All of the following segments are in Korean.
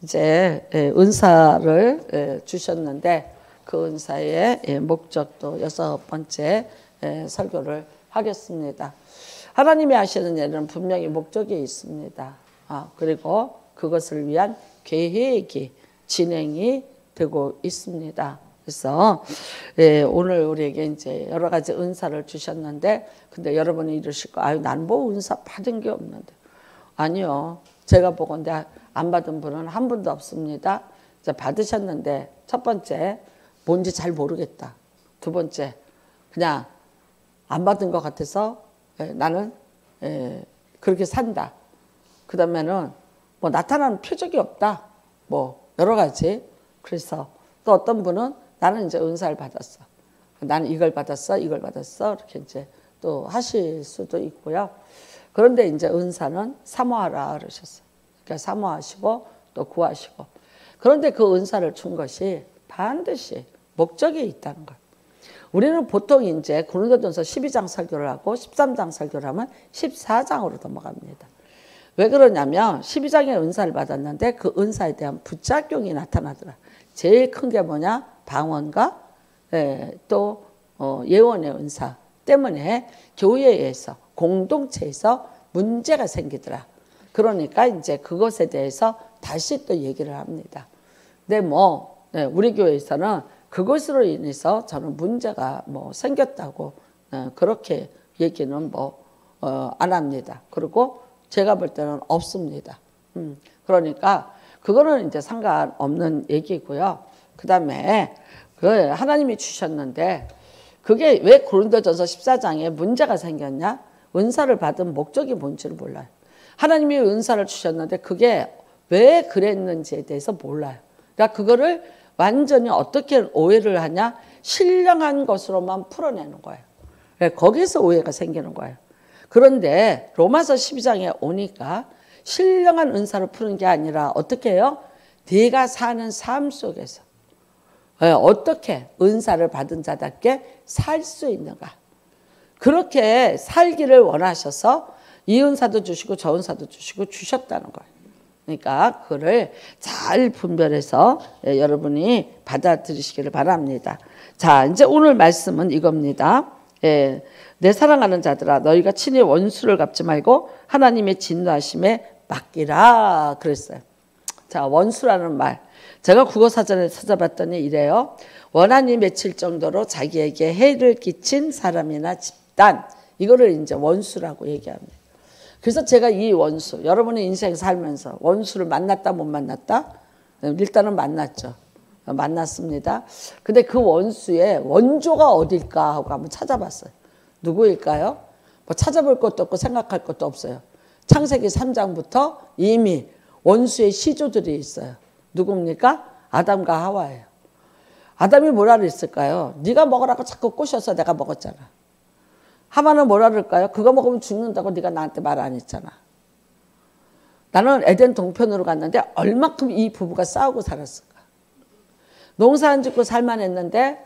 이제 은사를 주셨는데 그 은사의 목적도 6번째 설교를 하겠습니다. 하나님이 하시는 일은 분명히 목적이 있습니다. 그리고 그것을 위한 계획이 진행이 되고 있습니다. 그래서 오늘 우리에게 이제 여러 가지 은사를 주셨는데, 근데 여러분이 이러실 거, 나는 뭐 은사 받은 게 없는데. 아니요, 제가 보건대 안 받은 분은 한 분도 없습니다. 이제 받으셨는데, 첫 번째 뭔지 잘 모르겠다. 두 번째 그냥 안 받은 것 같아서 나는 그렇게 산다. 그 다음에는 뭐 나타나는 표적이 없다. 뭐 여러 가지. 그래서 또 어떤 분은 나는 이제 은사를 받았어. 나는 이걸 받았어, 이걸 받았어. 이렇게 이제 또 하실 수도 있고요. 그런데 이제 은사는 사모하라 그러셨어요. 그러니까 사모하시고 또 구하시고. 그런데 그 은사를 준 것이 반드시 목적이 있다는 거예요. 우리는 보통 이제 고린도전서 12장 설교를 하고 13장 설교를 하면 14장으로 넘어갑니다. 왜 그러냐면 12장에 은사를 받았는데 그 은사에 대한 부작용이 나타나더라. 제일 큰 게 뭐냐? 방언과 또 예언의 은사 때문에 교회에서 공동체에서 문제가 생기더라. 그러니까 이제 그것에 대해서 다시 또 얘기를 합니다. 근데 우리 교회에서는 그것으로 인해서 저는 문제가 생겼다고 그렇게 얘기는 안 합니다. 그리고 제가 볼 때는 없습니다. 그러니까 그거는 이제 상관없는 얘기고요. 그 다음에 하나님이 주셨는데 그게 왜 고린도전서 14장에 문제가 생겼냐? 은사를 받은 목적이 뭔지를 몰라요. 하나님이 은사를 주셨는데 그게 왜 그랬는지에 대해서 몰라요. 그러니까 그거를 완전히 어떻게 오해를 하냐? 신령한 것으로만 풀어내는 거예요. 거기서 오해가 생기는 거예요. 그런데 로마서 12장에 오니까 신령한 은사를 푸는 게 아니라 어떻게 해요? 네가 사는 삶 속에서 어떻게 은사를 받은 자답게 살 수 있는가? 그렇게 살기를 원하셔서 이 은사도 주시고 저 은사도 주시고 주셨다는 거예요. 그러니까 그를 잘 분별해서 여러분이 받아들이시기를 바랍니다. 자, 이제 오늘 말씀은 이겁니다. 내 사랑하는 자들아, 너희가 친히 원수를 갚지 말고 하나님의 진노하심에 맡기라 그랬어요. 자, 원수라는 말, 제가 국어사전에 찾아봤더니 이래요. 원한이 맺힐 정도로 자기에게 해를 끼친 사람이나 집단, 이거를 이제 원수라고 얘기합니다. 그래서 제가 이 원수, 여러분의 인생 살면서 원수를 만났다 못 만났다? 일단은 만났죠. 만났습니다. 근데 그 원수의 원조가 어딜까 하고 한번 찾아봤어요. 누구일까요? 찾아볼 것도 없고 생각할 것도 없어요. 창세기 3장부터 이미 원수의 시조들이 있어요. 누굽니까? 아담과 하와예요. 아담이 뭐라 그랬을까요? 네가 먹으라고 자꾸 꼬셔서 내가 먹었잖아. 하와는 뭐라 그럴까요? 그거 먹으면 죽는다고 네가 나한테 말 안 했잖아. 나는 에덴 동편으로 갔는데 얼마큼 이 부부가 싸우고 살았을까. 농사 안 짓고 살만 했는데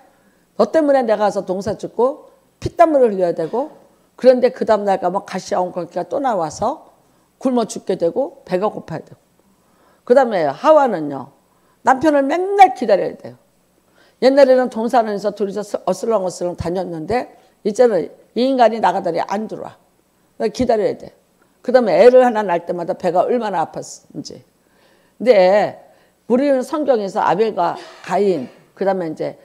너 때문에 내가 가서 농사 짓고 피땀물을 흘려야 되고, 그런데 그 다음날 가면 가시아 엉겅퀴가 또 나와서 굶어 죽게 되고 배가 고파야 되고. 그 다음에 하와는요, 남편을 맨날 기다려야 돼요. 옛날에는 동산에서 둘이서 어슬렁어슬렁 다녔는데 이제는 이 인간이 나가다니 안 들어와. 기다려야 돼. 그 다음에 애를 하나 낳을 때마다 배가 얼마나 아팠는지. 근데 우리는 성경에서 아벨과 가인, 그 다음에 이제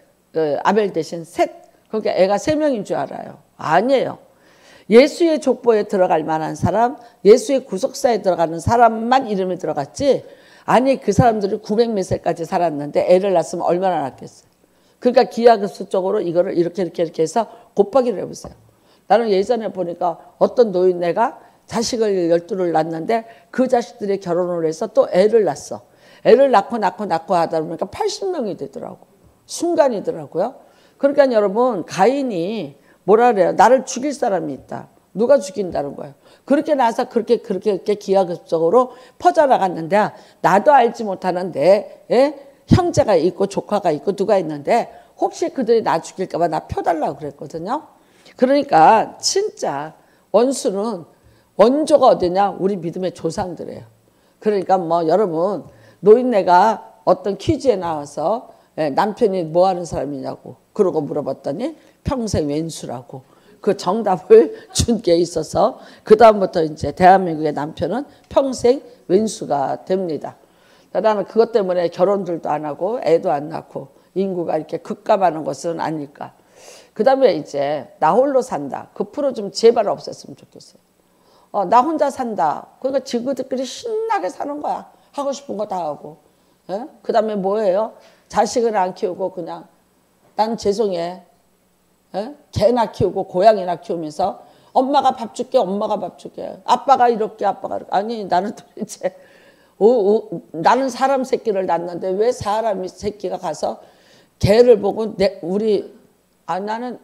아벨 대신 셋, 그러니까 애가 3명인 줄 알아요. 아니에요. 예수의 족보에 들어갈 만한 사람, 예수의 구속사에 들어가는 사람만 이름이 들어갔지, 아니 그 사람들이 900몇 세까지 살았는데 애를 낳았으면 얼마나 낳겠어요. 그러니까 기하급수적으로 이거를 이렇게 해서 곱하기를 해보세요. 나는 예전에 보니까 어떤 노인네가 자식을 12를 낳았는데 그 자식들이 결혼을 해서 또 애를 낳았어. 애를 낳고 하다 보니까 80명이 되더라고. 순간이더라고요. 그러니까 여러분, 가인이 뭐라 그래요? 나를 죽일 사람이 있다. 누가 죽인다는 거예요. 그렇게 나서 그렇게 기하급수적으로 퍼져나갔는데 나도 알지 못하는 내 형제가 있고 조카가 있고 누가 있는데 혹시 그들이 나 죽일까 봐 나 펴달라고 그랬거든요. 그러니까 진짜 원수는 원조가 어디냐? 우리 믿음의 조상들이에요. 그러니까 여러분 노인네가 어떤 퀴즈에 나와서 남편이 뭐 하는 사람이냐고 그러고 물어봤더니 평생 왼수라고 그 정답을 준 게 있어서 그 다음부터 이제 대한민국의 남편은 평생 왼수가 됩니다. 나는 그것 때문에 결혼들도 안 하고 애도 안 낳고 인구가 이렇게 급감하는 것은 아닐까. 그 다음에 이제 나 홀로 산다. 그 프로 좀 제발 없앴으면 좋겠어요. 나 혼자 산다. 그러니까 지그들끼리 신나게 사는 거야. 하고 싶은 거 다 하고. 그 다음에 뭐예요? 자식을 안 키우고 그냥 난 죄송해. 개나 키우고 고양이나 키우면서 엄마가 밥 줄게 엄마가 밥 줄게 아빠가 이렇게 아빠가 이렇게. 아니 나는 도대체 나는 사람 새끼를 낳는데 왜 사람 새끼가 가서 개를 보고 나는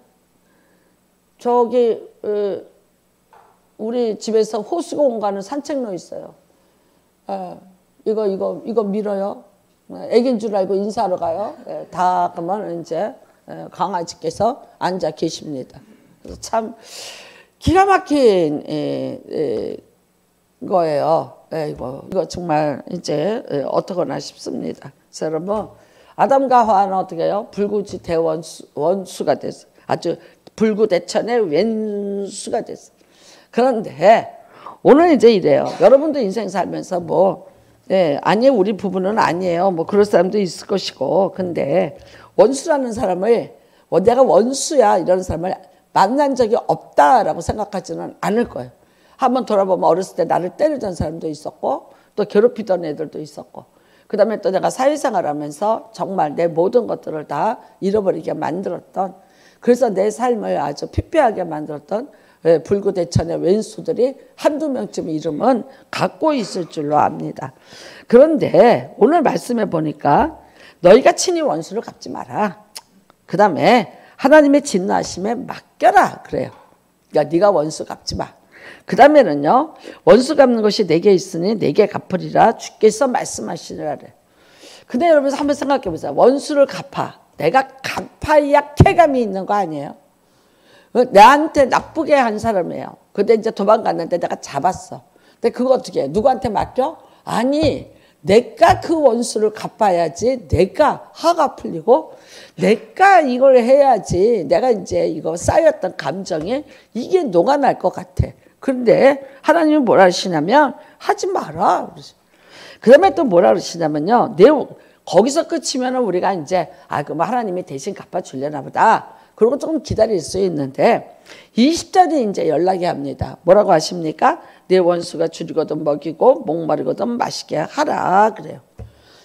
저기 우리 집에서 호수공원 가는 산책로 있어요. 이거 밀어요. 애기인 줄 알고 인사하러 가요. 다 그러면 이제 강아지께서 앉아 계십니다. 그래서 참 기가 막힌 거예요. 이거 정말 이제 어떡하나 싶습니다. 그래서 여러분 아담과 하와는 어떻게 해요? 불구지 대원수가 됐어요. 아주 불구대천의 왼수가 됐어요. 그런데 오늘 이제 이래요. 여러분도 인생 살면서 아니 우리 부부는 아니에요. 그럴 사람도 있을 것이고 근데 원수라는 사람을 내가 원수야 이런 사람을 만난 적이 없다라고 생각하지는 않을 거예요. 한번 돌아보면 어렸을 때 나를 때리던 사람도 있었고 또 괴롭히던 애들도 있었고 그 다음에 또 내가 사회생활하면서 정말 내 모든 것들을 다 잃어버리게 만들었던 그래서 내 삶을 아주 피폐하게 만들었던 불구대천의 왼수들이 한두 명쯤 이름은 갖고 있을 줄로 압니다. 그런데 오늘 말씀해 보니까 너희가 친히 원수를 갚지 마라. 그 다음에 하나님의 진노하심에 맡겨라 그래요. 그러니까 네가 원수 갚지 마. 그 다음에는요. 원수 갚는 것이 내게 있으니 내게 갚으리라 주께서 말씀하시니라 그래. 근데 여러분 한번 생각해 보세요. 원수를 갚아. 내가 갚아야 쾌감이 있는 거 아니에요? 나한테 나쁘게 한 사람이에요. 근데 이제 도망갔는데 내가 잡았어. 근데 그거 어떻게 해? 누구한테 맡겨? 아니 내가 그 원수를 갚아야지 내가 화가 풀리고 내가 이걸 해야지 내가 이제 이거 쌓였던 감정이 이게 녹아날 것 같아. 그런데 하나님은 뭐라 하시냐면 하지 마라. 그 다음에 또 뭐라 그러시냐면요. 거기서 끝이면 우리가 이제 그럼 하나님이 대신 갚아주려나 보다. 그리고 조금 기다릴 수 있는데 20절이 이제 연락이 합니다. 뭐라고 하십니까? 내 원수가 줄이거든 먹이고 목마르거든 마시게 하라 그래요.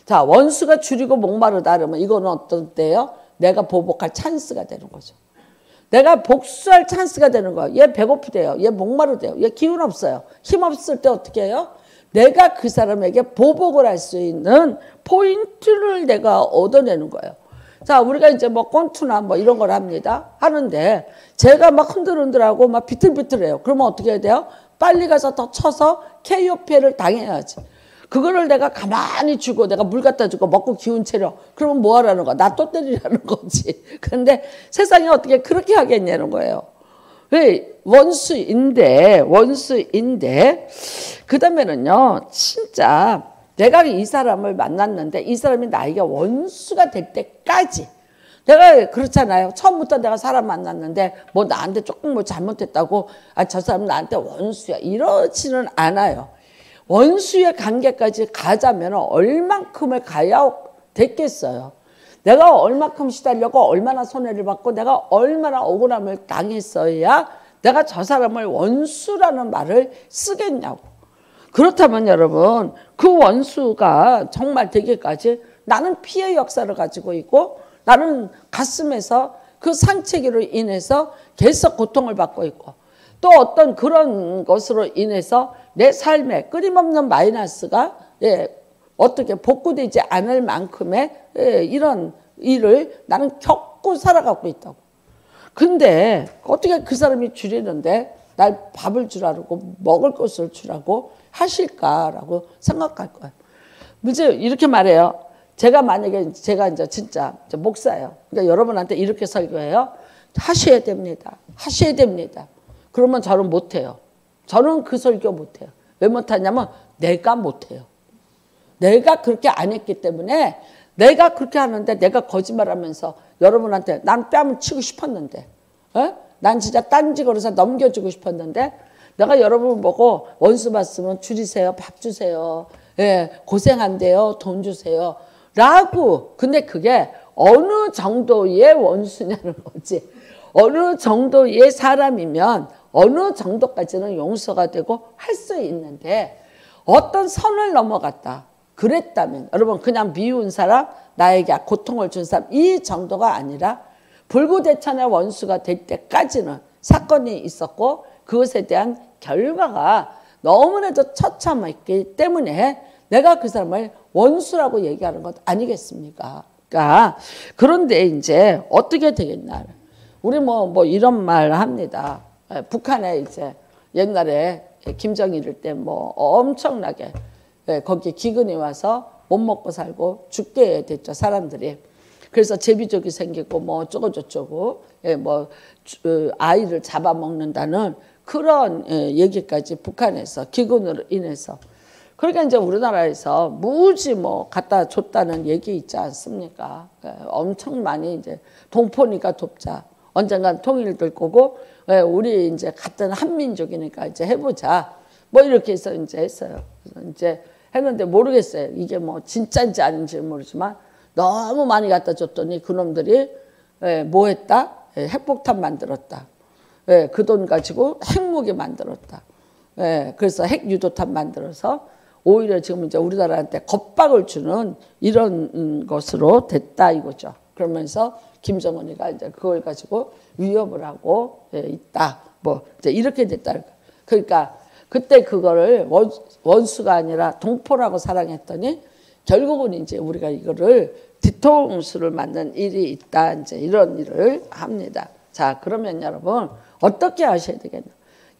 자, 원수가 줄이고 목마르다 그러면 이거는 어떤 때예요? 내가 보복할 찬스가 되는 거죠. 내가 복수할 찬스가 되는 거예요. 얘 배고프대요. 얘 목마르대요. 얘 기운 없어요. 힘 없을 때 어떻게 해요? 내가 그 사람에게 보복을 할 수 있는 포인트를 내가 얻어내는 거예요. 자, 우리가 이제 꼰투나 이런 걸 하는데 제가 막 흔들흔들하고 막 비틀비틀해요. 그러면 어떻게 해야 돼요? 빨리 가서 더 쳐서 KO패를 당해야지. 그거를 내가 가만히 주고 내가 물 갖다 주고 먹고 기운 차려. 그러면 뭐 하라는 거야? 나 또 때리라는 거지. 그런데 세상에 어떻게 그렇게 하겠냐는 거예요. 왜? 원수인데 그 다음에는요. 진짜 내가 이 사람을 만났는데 이 사람이 나에게 원수가 될 때까지 내가 그렇잖아요. 처음부터 내가 사람 만났는데 나한테 조금 잘못했다고 저 사람 나한테 원수야 이러지는 않아요. 원수의 관계까지 가자면 얼만큼을 가야 됐겠어요. 내가 얼마큼 시달려고 얼마나 손해를 받고 내가 얼마나 억울함을 당했어야 내가 저 사람을 원수라는 말을 쓰겠냐고. 그렇다면 여러분 그 원수가 정말 되기까지 나는 피해 역사를 가지고 있고 나는 가슴에서 그 상처기로 인해서 계속 고통을 받고 있고 또 어떤 그런 것으로 인해서 내 삶에 끊임없는 마이너스가 어떻게 복구되지 않을 만큼의 이런 일을 나는 겪고 살아가고 있다고. 근데 어떻게 그 사람이 줄이는데 날 밥을 주라고 먹을 것을 주라고 하실까라고 생각할 거예요. 이제 이렇게 말해요. 제가 만약에 제가 이제 진짜 목사예요. 그러니까 여러분한테 이렇게 설교해요. 하셔야 됩니다. 하셔야 됩니다. 그러면 저는 못해요. 저는 그 설교 못해요. 왜 못하냐면 내가 못해요. 내가 그렇게 안 했기 때문에 내가 그렇게 하는데 내가 거짓말하면서 여러분한테 난 뺨을 치고 싶었는데 난 진짜 딴지 걸어서 넘겨주고 싶었는데 내가 여러분 보고 원수 받으면 줄이세요. 밥 주세요. 예, 고생한대요. 돈 주세요. 라고. 근데 그게 어느 정도의 원수냐는 거지. 어느 정도의 사람이면 어느 정도까지는 용서가 되고 할 수 있는데 어떤 선을 넘어갔다. 그랬다면 여러분 그냥 미운 사람, 나에게 고통을 준 사람 이 정도가 아니라 불구대천의 원수가 될 때까지는 사건이 있었고 그것에 대한 결과가 너무나도 처참했기 때문에 내가 그 사람을 원수라고 얘기하는 것 아니겠습니까? 그러니까 그런데 이제 어떻게 되겠나? 우리 뭐 이런 말 합니다. 북한에 이제 옛날에 김정일 때 뭐 엄청나게 거기 기근이 와서 못 먹고 살고 죽게 됐죠 사람들이. 그래서 제비족이 생기고 뭐 어쩌고저쩌고 뭐 아이를 잡아먹는다는 그런 얘기까지 북한에서 기근으로 인해서. 그러니까 이제 우리나라에서 무지 뭐 갖다 줬다는 얘기 있지 않습니까? 엄청 많이 이제 동포니까 돕자. 언젠간 통일될 거고 우리 이제 같은 한민족이니까 이제 해보자. 뭐 이렇게 해서 이제 했어요. 그래서 이제 했는데 모르겠어요. 이게 뭐 진짜인지 아닌지 모르지만 너무 많이 갖다 줬더니 그놈들이 뭐 했다? 핵폭탄 만들었다. 그 돈 가지고 핵무기 만들었다. 그래서 핵유도탄 만들어서 오히려 지금 이제 우리나라한테 겁박을 주는 이런 것으로 됐다 이거죠. 그러면서 김정은이가 이제 그걸 가지고 위협을 하고 있다. 뭐 이제 이렇게 됐다. 그러니까 그때 그거를 원수가 아니라 동포라고 사랑했더니 결국은 이제 우리가 이거를 뒤통수를 맞는 일이 있다. 이제 이런 일을 합니다. 자, 그러면 여러분 어떻게 하셔야 되겠나?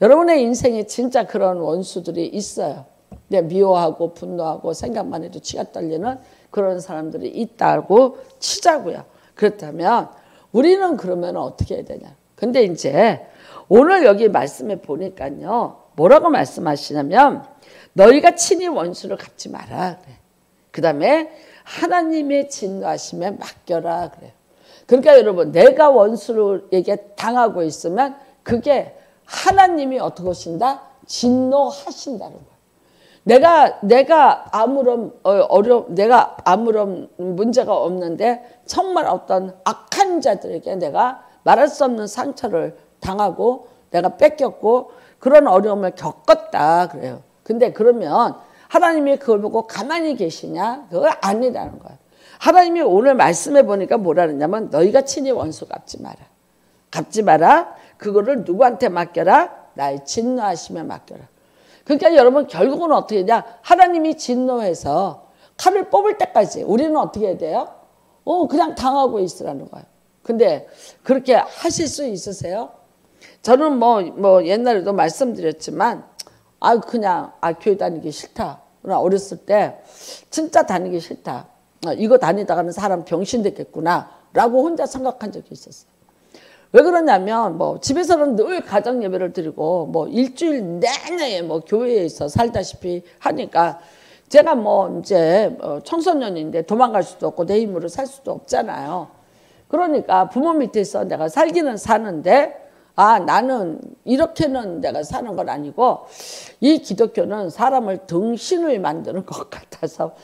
여러분의 인생에 진짜 그런 원수들이 있어요. 미워하고 분노하고 생각만 해도 치가 떨리는 그런 사람들이 있다고 치자고요. 그렇다면 우리는 그러면 어떻게 해야 되냐? 근데 이제 오늘 여기 말씀에 보니까요. 뭐라고 말씀하시냐면 너희가 친히 원수를 갚지 마라 그래. 그다음에 하나님의 진노하심에 맡겨라 그래요. 그러니까 여러분 내가 원수에게 당하고 있으면 그게 하나님이 어떻게 하신다? 진노하신다는 거예요. 내가 아무런 문제가 없는데 정말 어떤 악한 자들에게 내가 말할 수 없는 상처를 당하고 내가 뺏겼고 그런 어려움을 겪었다 그래요. 근데 그러면 하나님이 그걸 보고 가만히 계시냐? 그거 아니라는 거예요. 하나님이 오늘 말씀해 보니까 뭐라 그러냐면 너희가 친히 원수 갚지 마라. 갚지 마라. 그거를 누구한테 맡겨라? 나의 진노하심에 맡겨라. 그러니까 여러분 결국은 어떻게 되냐? 하나님이 진노해서 칼을 뽑을 때까지 우리는 어떻게 해야 돼요? 그냥 당하고 있으라는 거예요. 근데 그렇게 하실 수 있으세요? 저는 뭐 옛날에도 말씀드렸지만 그냥 교회 다니기 싫다. 어렸을 때 진짜 다니기 싫다. 이거 다니다가는 사람 병신 됐겠구나 라고 혼자 생각한 적이 있었어요. 왜 그러냐면 집에서는 늘 가정 예배를 드리고 일주일 내내 교회에서 살다시피 하니까 제가 이제 청소년인데 도망갈 수도 없고 내 힘으로 살 수도 없잖아요. 그러니까 부모 밑에서 내가 살기는 사는데 나는 이렇게는 내가 사는 건 아니고 이 기독교는 사람을 등신을 만드는 것 같아서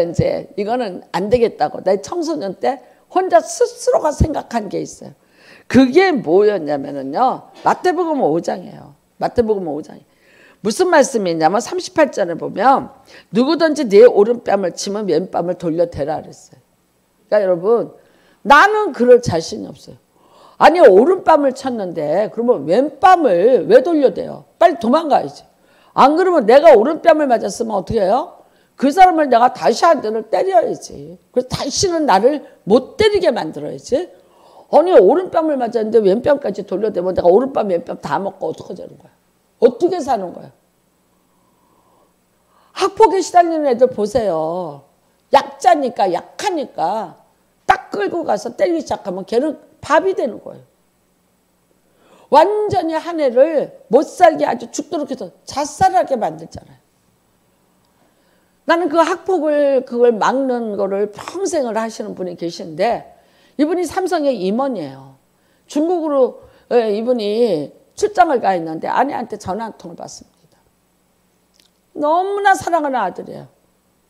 이제 이거는 안 되겠다고 내 청소년 때 혼자 스스로가 생각한 게 있어요. 그게 뭐였냐면요. 마태복음 5장이에요. 마태복음 5장이. 무슨 말씀이 있냐면 38절에 보면 누구든지 내 오른뺨을 치면 왼뺨을 돌려대라 그랬어요. 그러니까 여러분 나는 그럴 자신이 없어요. 아니 오른뺨을 쳤는데 그러면 왼뺨을 왜 돌려대요? 빨리 도망가야지. 안 그러면 내가 오른뺨을 맞았으면 어떻게 해요? 그 사람을 내가 다시 한 대를 때려야지. 그래서 다시는 나를 못 때리게 만들어야지. 아니 오른뺨을 맞았는데 왼뺨까지 돌려대면 내가 오른뺨 왼뺨 다 먹고 어떡하자는 거야? 어떻게 사는 거야? 학폭에 시달리는 애들 보세요. 약자니까 약하니까 딱 끌고 가서 때리기 시작하면 걔는 밥이 되는 거예요. 완전히 한 애를 못 살게 아주 죽도록 해서 자살하게 만들잖아요. 나는 그 학폭을 그걸 막는 거를 평생을 하시는 분이 계신데 이분이 삼성의 임원이에요. 중국으로 이분이 출장을 가 있는데 아내한테 전화 한 통을 받습니다. 너무나 사랑하는 아들이에요.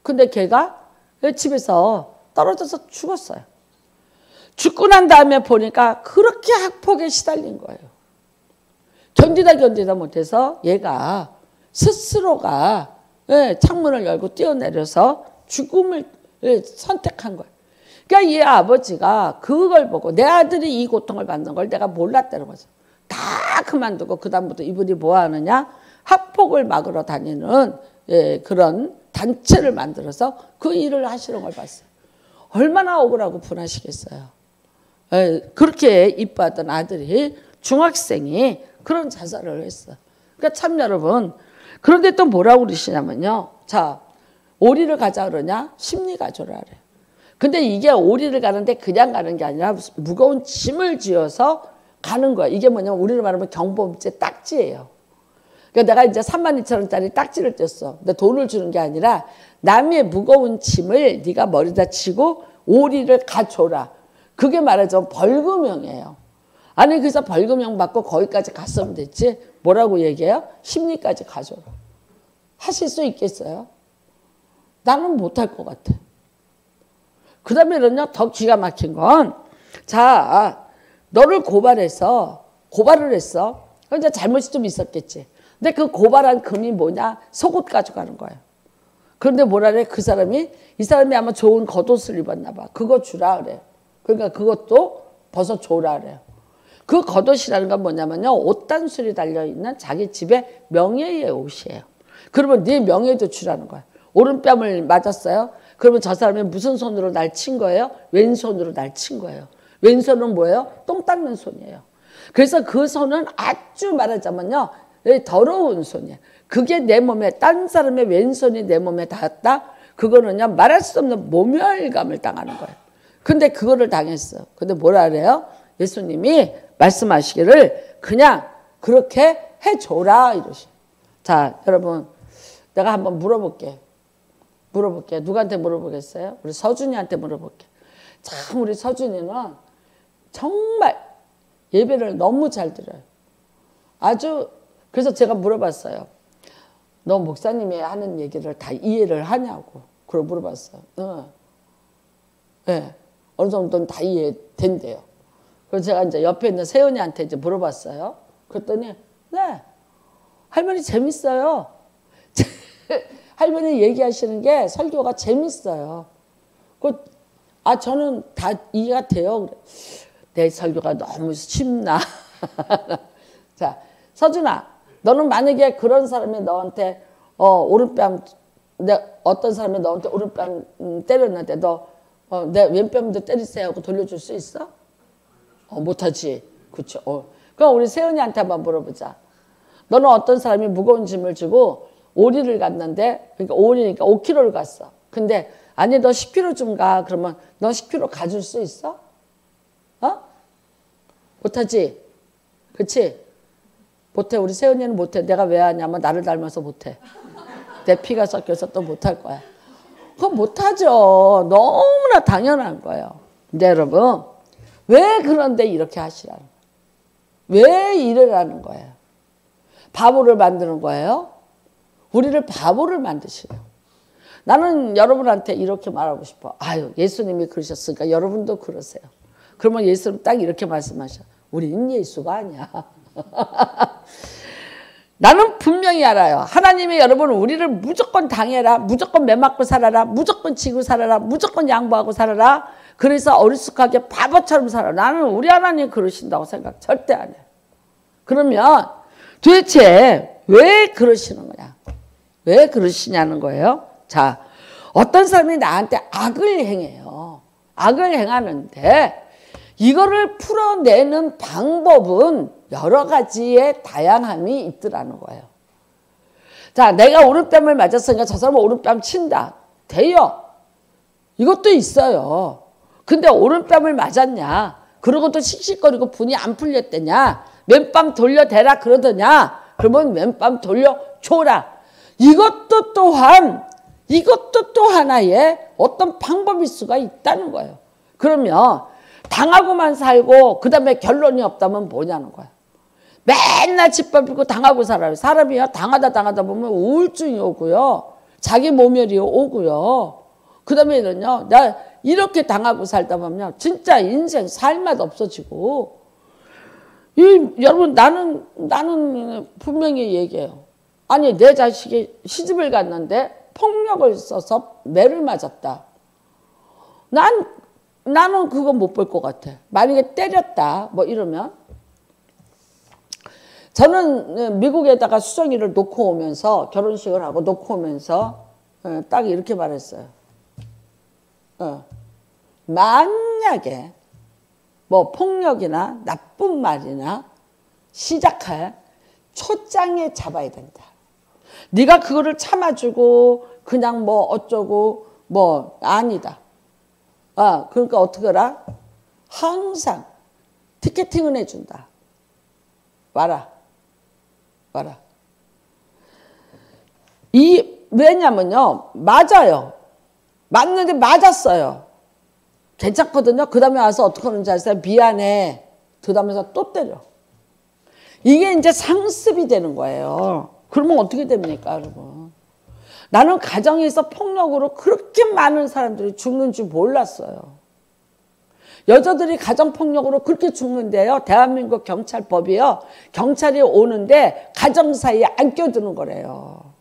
근데 걔가 집에서 떨어져서 죽었어요. 죽고 난 다음에 보니까 그렇게 학폭에 시달린 거예요. 견디다 못해서 얘가 스스로가 창문을 열고 뛰어내려서 죽음을 선택한 거예요. 그러니까 이 아버지가 그걸 보고 내 아들이 이 고통을 받는 걸 내가 몰랐다는 거죠. 다 그만두고 그 다음부터 이분이 뭐 하느냐? 학폭을 막으러 다니는 그런 단체를 만들어서 그 일을 하시는 걸 봤어요. 얼마나 억울하고 분하시겠어요. 그렇게 이뻐하던 아들이 중학생이 그런 자살을 했어. 그러니까 참 여러분 그런데 또 뭐라고 그러시냐면요. 자, 오리를 가자 그러냐? 심리가 조라래. 근데 이게 오리를 가는데 그냥 가는 게 아니라 무거운 짐을 지어서 가는 거야. 이게 뭐냐면 우리로 말하면 경범죄 딱지예요. 그러니까 내가 이제 32,000원짜리 딱지를 뗐어. 근데 돈을 주는 게 아니라 남의 무거운 짐을 네가 머리다 치고 오리를 가줘라. 그게 말하자면 벌금형이에요. 아니 그래서 벌금형 받고 거기까지 갔으면 됐지. 뭐라고 얘기해요? 심리까지 가줘라. 하실 수 있겠어요? 나는 못할 것 같아. 그 다음에는요, 더 기가 막힌 건, 자, 너를 고발을 했어. 이제 잘못이 좀 있었겠지. 근데 그 고발한 금이 뭐냐? 속옷 가져가는 거예요. 그런데 뭐라 그래? 이 사람이 아마 좋은 겉옷을 입었나 봐. 그거 주라 그래. 그러니까 그것도 벗어 줘라 그래요. 그 겉옷이라는 건 뭐냐면요. 옷단술이 달려있는 자기 집의 명예의 옷이에요. 그러면 네 명예도 주라는 거야. 오른뺨을 맞았어요. 그러면 저 사람이 무슨 손으로 날 친 거예요? 왼손으로 날 친 거예요. 왼손은 뭐예요? 똥 닦는 손이에요. 그래서 그 손은 아주 말하자면요. 더러운 손이에요. 그게 내 몸에, 딴 사람의 왼손이 내 몸에 닿았다? 그거는요. 말할 수 없는 모멸감을 당하는 거예요. 근데 그거를 당했어. 근데 뭐라 그래요? 예수님이 말씀하시기를 그냥 그렇게 해줘라 이러시. 자, 여러분 내가 한번 물어볼게. 누구한테 물어보겠어요? 우리 서준이한테 물어볼게. 참 우리 서준이는 정말 예배를 너무 잘 드려요. 아주 그래서 제가 물어봤어요. 너 목사님이 하는 얘기를 다 이해를 하냐고. 그걸 물어봤어요. 네. 어느 정도는 다 이해된대요. 그래서 제가 이제 옆에 있는 세연이한테 이제 물어봤어요. 그랬더니 네. 할머니 재밌어요. 할머니 얘기하시는 게 설교가 재밌어요. 저는 다 이해가 돼요. 그래. 내 설교가 너무 쉽나. 자, 서준아, 너는 만약에 그런 사람이 너한테 오른뺨, 어떤 사람이 너한테 오른뺨 때렸는데 내 왼뺨도 때리세요 하고 돌려줄 수 있어? 못하지. 그렇죠. 그럼 우리 세연이한테 한번 물어보자. 너는 어떤 사람이 무거운 짐을 주고 오리를 갔는데, 그러니까 오리니까 5km를 갔어. 근데 아니 너 10km 좀 가. 그러면 너 10km 가줄 수 있어? 못하지. 그렇지? 못해. 우리 세연이는 못해. 내가 왜 하냐면 나를 닮아서 못해. 내 피가 섞여서 또 못할 거야. 그건 못하죠. 너무나 당연한 거예요. 근데 여러분 왜 그런데 이렇게 하시라는 거예요? 왜 이러라는 거예요? 바보를 만드는 거예요? 우리를 바보를 만드시려고. 나는 여러분한테 이렇게 말하고 싶어. 아유, 예수님이 그러셨으니까 여러분도 그러세요. 그러면 예수님 딱 이렇게 말씀하셔. 우리는 예수가 아니야. 나는 분명히 알아요. 하나님이 여러분 우리를 무조건 당해라. 무조건 매맞고 살아라. 무조건 지고 살아라. 무조건 양보하고 살아라. 그래서 어리숙하게 바보처럼 살아. 나는 우리 하나님 그러신다고 생각 절대 안 해요. 그러면 도대체 왜 그러시는 거냐? 왜 그러시냐는 거예요. 자, 어떤 사람이 나한테 악을 행해요. 악을 행하는데 이거를 풀어내는 방법은 여러 가지의 다양함이 있더라는 거예요. 자, 내가 오른뺨을 맞았으니까 저 사람은 오른뺨 친다. 돼요. 이것도 있어요. 근데 오른뺨을 맞았냐? 그러고도 씩씩거리고 분이 안 풀렸대냐? 왼뺨 돌려대라 그러더냐? 그러면 왼뺨 돌려줘라. 이것도 또한 이것도 또 하나의 어떤 방법일 수가 있다는 거예요. 그러면 당하고만 살고 그 다음에 결론이 없다면 뭐냐는 거야. 맨날 짓밟고 당하고 살아요. 사람이요 당하다 보면 우울증이 오고요. 자기 모멸이 오고요. 그 다음에는요, 나 이렇게 당하고 살다 보면 진짜 인생 살맛 없어지고, 여러분, 나는 분명히 얘기해요. 아니, 내 자식이 시집을 갔는데 폭력을 써서 매를 맞았다. 나는 그거 못 볼 것 같아. 만약에 때렸다, 뭐 이러면. 저는 미국에다가 수정이를 놓고 오면서, 결혼식을 하고 놓고 오면서, 딱 이렇게 말했어요. 만약에 뭐 폭력이나 나쁜 말이나 시작할 초장에 잡아야 된다. 네가 그거를 참아주고 그냥 뭐 어쩌고 뭐 아니다. 그러니까 어떻게 하라? 항상 티켓팅은 해준다. 와라. 왜냐면요, 맞아요. 맞는데 맞았어요. 괜찮거든요. 그 다음에 와서 어떻게 하는지 아세요? 미안해. 그 다음에서 또 때려. 이게 이제 상습이 되는 거예요. 그러면 어떻게 됩니까, 여러분? 나는 가정에서 폭력으로 그렇게 많은 사람들이 죽는 줄 몰랐어요. 여자들이 가정폭력으로 그렇게 죽는데요. 대한민국 경찰법이요. 경찰이 오는데 가정 사이에 안 껴드는 거래요.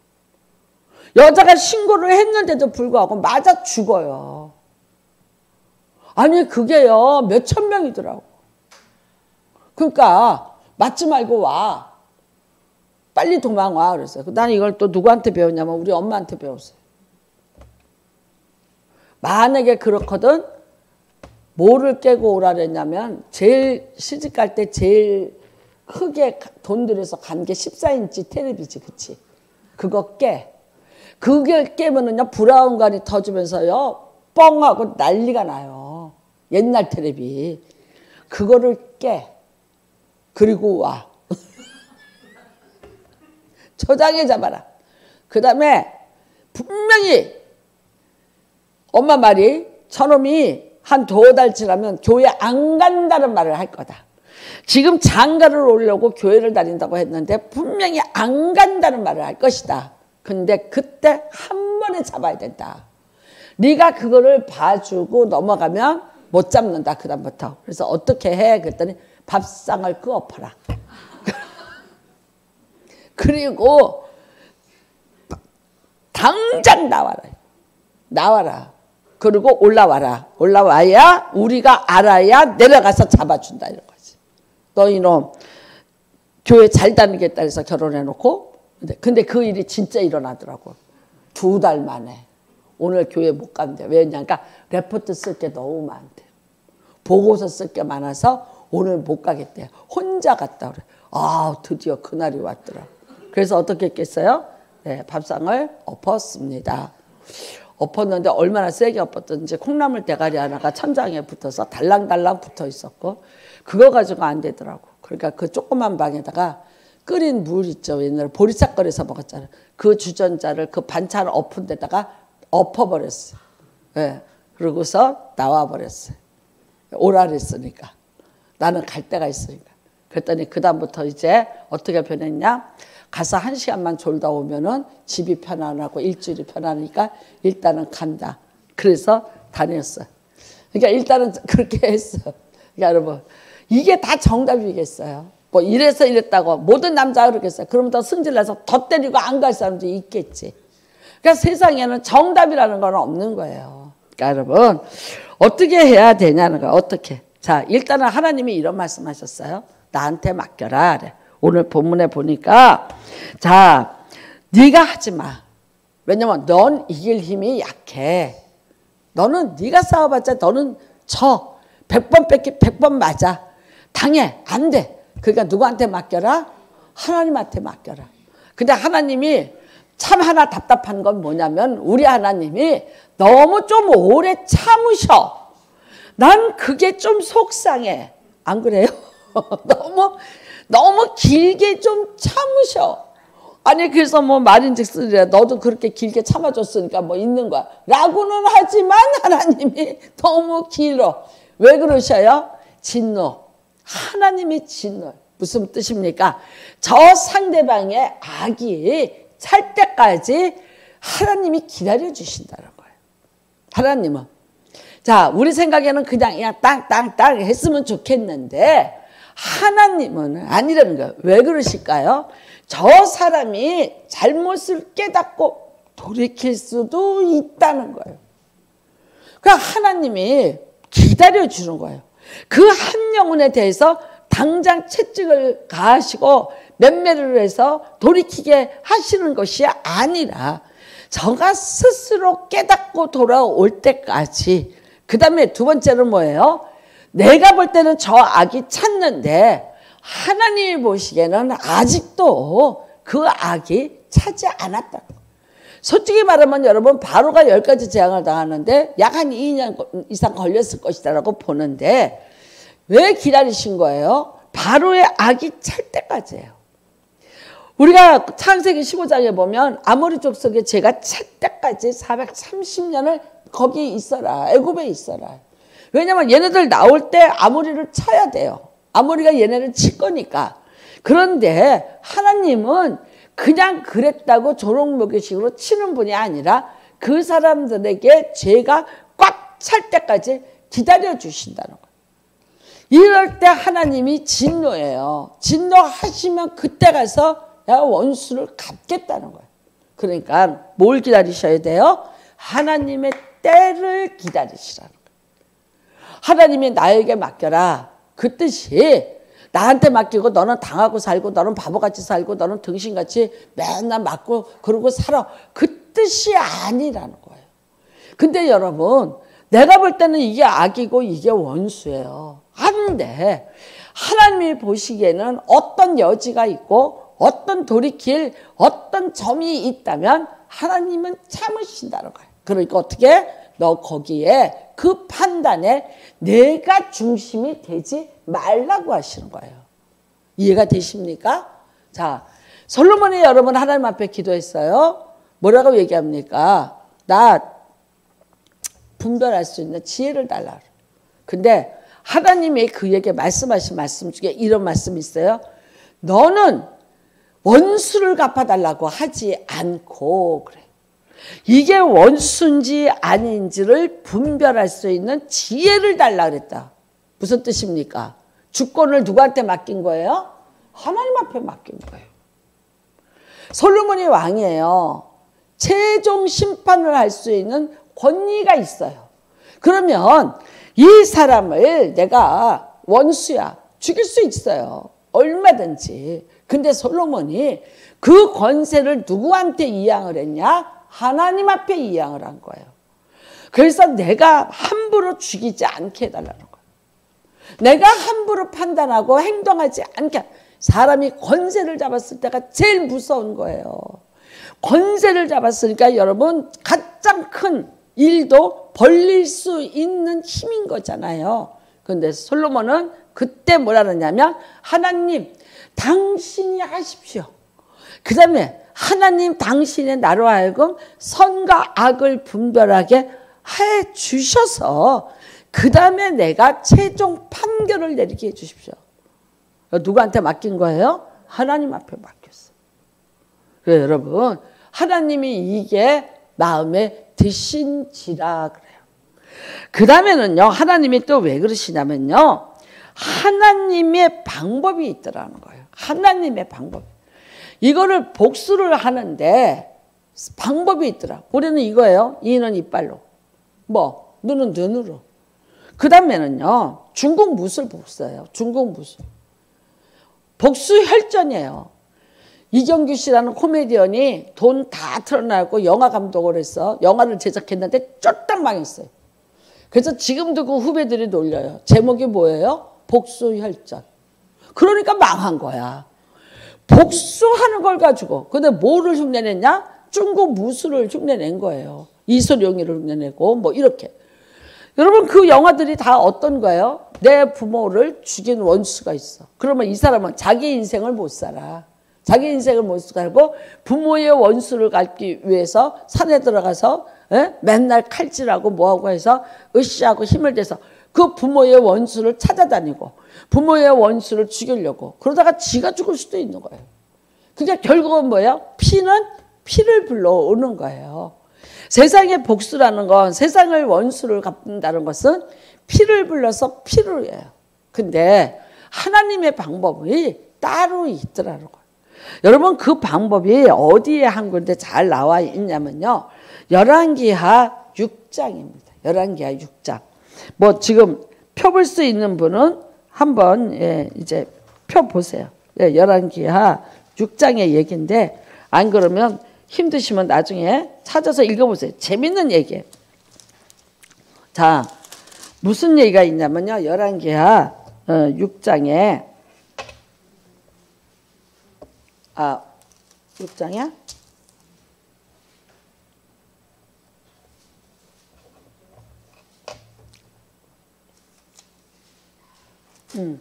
여자가 신고를 했는데도 불구하고 맞아 죽어요. 아니 그게요 몇천 명이더라고. 그러니까 맞지 말고 와. 빨리 도망와 그랬어요. 나는 이걸 또 누구한테 배웠냐면 우리 엄마한테 배웠어요. 만약에 그렇거든 뭐를 깨고 오라 그랬냐면 제일 시집갈 때 제일 크게 돈 들여서 간 게 14인치 텔레비지 그치? 그거 깨. 그게 깨면은요 브라운관이 터지면서요 뻥하고 난리가 나요. 옛날 텔레비. 그거를 깨. 그리고 와. 초장에 잡아라. 그 다음에 분명히 엄마 말이 저놈이 한 2달 지나면 교회 안 간다는 말을 할 거다. 지금 장가를 오려고 교회를 다닌다고 했는데 분명히 안 간다는 말을 할 것이다. 근데 그때 한 번에 잡아야 된다. 네가 그거를 봐주고 넘어가면 못 잡는다. 그 다음부터. 그래서 어떻게 해? 그랬더니 밥상을 끄어퍼라. 그리고 당장 나와라. 그리고 올라와야 우리가 알아야 내려가서 잡아준다 이런 거지. 너 이놈 교회 잘 다니겠다 해서 결혼해놓고 근데 그 일이 진짜 일어나더라고. 2달 만에 오늘 교회 못 간대. 왜냐니까 레포트 쓸 게 너무 많대. 보고서 쓸 게 많아서 오늘 못 가겠대. 혼자 갔다 그래. 드디어 그날이 왔더라. 그래서 어떻게 했겠어요? 네, 밥상을 엎었습니다. 엎었는데 얼마나 세게 엎었던지 콩나물 대가리 하나가 천장에 붙어서 달랑달랑 붙어 있었고 그거 가지고 안 되더라고. 그러니까 그 조그만 방에다가 끓인 물 있죠. 옛날에 보리쌀거리에서 먹었잖아요. 그 주전자를 그 반찬 엎은 데다가 엎어버렸어요. 네. 그러고서 나와버렸어요. 오라 그랬으니까. 나는 갈 데가 있으니까. 그랬더니 그 다음부터 이제 어떻게 변했냐. 가서 1시간만 졸다 오면은 집이 편안하고 일주일이 편하니까 일단은 간다. 그래서 다녔어요. 그러니까 일단은 그렇게 했어요. 그러니까 여러분 이게 다 정답이겠어요. 뭐 이래서 이랬다고 모든 남자가 그러겠어요. 그러면 더 승질나서 더 때리고 안 갈 사람도 있겠지. 그러니까 세상에는 정답이라는 건 없는 거예요. 그러니까 여러분 어떻게 해야 되냐는 거예요. 어떻게. 자 일단은 하나님이 이런 말씀하셨어요. 나한테 맡겨라. 그래. 오늘 본문에 보니까 자 네가 하지 마. 왜냐면 넌 이길 힘이 약해. 너는 네가 싸워봤자 너는 져. 100번 뺏기 100번 맞아. 당해. 안 돼. 그러니까 누구한테 맡겨라? 하나님한테 맡겨라. 근데 하나님이 참 하나 답답한 건 뭐냐면 우리 하나님이 너무 좀 오래 참으셔. 난 그게 좀 속상해. 안 그래요? 너무 길게 좀 참으셔. 아니 그래서 뭐 말인즉슨 너도 그렇게 길게 참아줬으니까 뭐 있는 거야 라고는 하지만 하나님이 너무 길어. 왜 그러셔요? 진노. 하나님의 진노. 무슨 뜻입니까? 저 상대방의 악이 찰 때까지 하나님이 기다려 주신다는 거예요. 하나님은. 자, 우리 생각에는 그냥 땅땅땅 했으면 좋겠는데 하나님은 아니라는 거예요. 왜 그러실까요? 저 사람이 잘못을 깨닫고 돌이킬 수도 있다는 거예요. 그러니까 하나님이 기다려주는 거예요. 그 한 영혼에 대해서 당장 채찍을 가하시고 면매를 해서 돌이키게 하시는 것이 아니라 저가 스스로 깨닫고 돌아올 때까지. 그 다음에 두 번째는 뭐예요? 내가 볼 때는 저 악이 찼는데 하나님이 보시기에는 아직도 그 악이 차지 않았다. 솔직히 말하면 여러분 바로가 10가지 재앙을 당하는데 약 한 2년 이상 걸렸을 것이다 라고 보는데 왜 기다리신 거예요? 바로의 악이 찰 때까지예요. 우리가 창세기 15장에 보면 아모리 족속의 죄가 찰 때까지 430년을 거기 있어라. 애굽에 있어라. 왜냐하면 얘네들 나올 때 아모리를 쳐야 돼요. 아모리가 얘네를 칠 거니까. 그런데 하나님은 그냥 그랬다고 조롱먹이식으로 치는 분이 아니라 그 사람들에게 죄가 꽉 찰 때까지 기다려 주신다는 거예요. 이럴 때 하나님이 진노예요. 진노하시면 그때 가서 내가 원수를 갚겠다는 거예요. 그러니까 뭘 기다리셔야 돼요? 하나님의 때를 기다리시라는 거예요. 하나님이 나에게 맡겨라. 그 뜻이 나한테 맡기고 너는 당하고 살고 너는 바보같이 살고 너는 등신같이 맨날 맞고 그러고 살아. 그 뜻이 아니라는 거예요. 근데 여러분 내가 볼 때는 이게 악이고 이게 원수예요. 하는데 하나님이 보시기에는 어떤 여지가 있고 어떤 돌이킬 어떤 점이 있다면 하나님은 참으신다는 거예요. 그러니까 어떻게? 너 거기에 그 판단에 내가 중심이 되지 말라고 하시는 거예요. 이해가 되십니까? 자, 솔로몬이 여러분 하나님 앞에 기도했어요. 뭐라고 얘기합니까? 나 분별할 수 있는 지혜를 달라. 근데 하나님이 그에게 말씀하신 말씀 중에 이런 말씀이 있어요. 너는 원수를 갚아달라고 하지 않고 그래. 이게 원수인지 아닌지를 분별할 수 있는 지혜를 달라 그랬다. 무슨 뜻입니까? 주권을 누구한테 맡긴 거예요? 하나님 앞에 맡긴 거예요. 솔로몬이 왕이에요. 최종 심판을 할 수 있는 권위가 있어요. 그러면 이 사람을 내가 원수야 죽일 수 있어요. 얼마든지. 근데 솔로몬이 그 권세를 누구한테 이양을 했냐? 하나님 앞에 이양을 한 거예요. 그래서 내가 함부로 죽이지 않게 해달라는 거예요. 내가 함부로 판단하고 행동하지 않게. 사람이 권세를 잡았을 때가 제일 무서운 거예요. 권세를 잡았으니까 여러분 가장 큰 일도 벌릴 수 있는 힘인 거잖아요. 그런데 솔로몬은 그때 뭐라 그러냐면 하나님 당신이 하십시오. 그 다음에 하나님 당신의 나로 하여금 선과 악을 분별하게 해 주셔서 그 다음에 내가 최종 판결을 내리게 해 주십시오. 누구한테 맡긴 거예요? 하나님 앞에 맡겼어요. 그래서 여러분 하나님이 이게 마음에 드신지라 그래요. 그 다음에는요 하나님이 또 왜 그러시냐면요 하나님의 방법이 있더라는 거예요. 하나님의 방법. 이거를 복수를 하는데 방법이 있더라. 우리는 이거예요. 이는 이빨로. 뭐 눈은 눈으로. 그 다음에는요 중국 무술 복수예요. 중국 무술. 복수 혈전이에요. 이정규 씨라는 코미디언이 돈 다 틀어놔고 영화 감독을 해서 영화를 제작했는데 쫄딱 망했어요. 그래서 지금도 그 후배들이 놀려요. 제목이 뭐예요? 복수혈전. 그러니까 망한 거야. 복수하는 걸 가지고. 근데 뭐를 흉내냈냐? 중국 무술을 흉내낸 거예요. 이소룡이를 흉내내고 뭐 이렇게. 여러분 그 영화들이 다 어떤 거예요? 내 부모를 죽인 원수가 있어. 그러면 이 사람은 자기 인생을 못 살아. 자기 인생을 못 살고 부모의 원수를 갚기 위해서 산에 들어가서 맨날 칼질하고 뭐하고 해서 으쌰하고 힘을 내서 그 부모의 원수를 찾아다니고 부모의 원수를 죽이려고 그러다가 지가 죽을 수도 있는 거예요. 그러니까 결국은 뭐예요? 피는 피를 불러오는 거예요. 세상의 복수라는 건 세상을 원수를 갚는다는 것은 피를 불러서 피를 해요. 근데 하나님의 방법이 따로 있더라는 거예요. 여러분 그 방법이 어디에 한 군데 잘 나와 있냐면요. 열왕기하 6장입니다. 열왕기하 6장. 뭐 지금 표 볼 수 있는 분은 한번 이제 표 보세요. 열왕기하 6장의 얘기인데 안 그러면 힘드시면 나중에 찾아서 읽어보세요. 재밌는 얘기예요. 자, 무슨 얘기가 있냐면요. 열왕기하 6장에 6장이야? 음.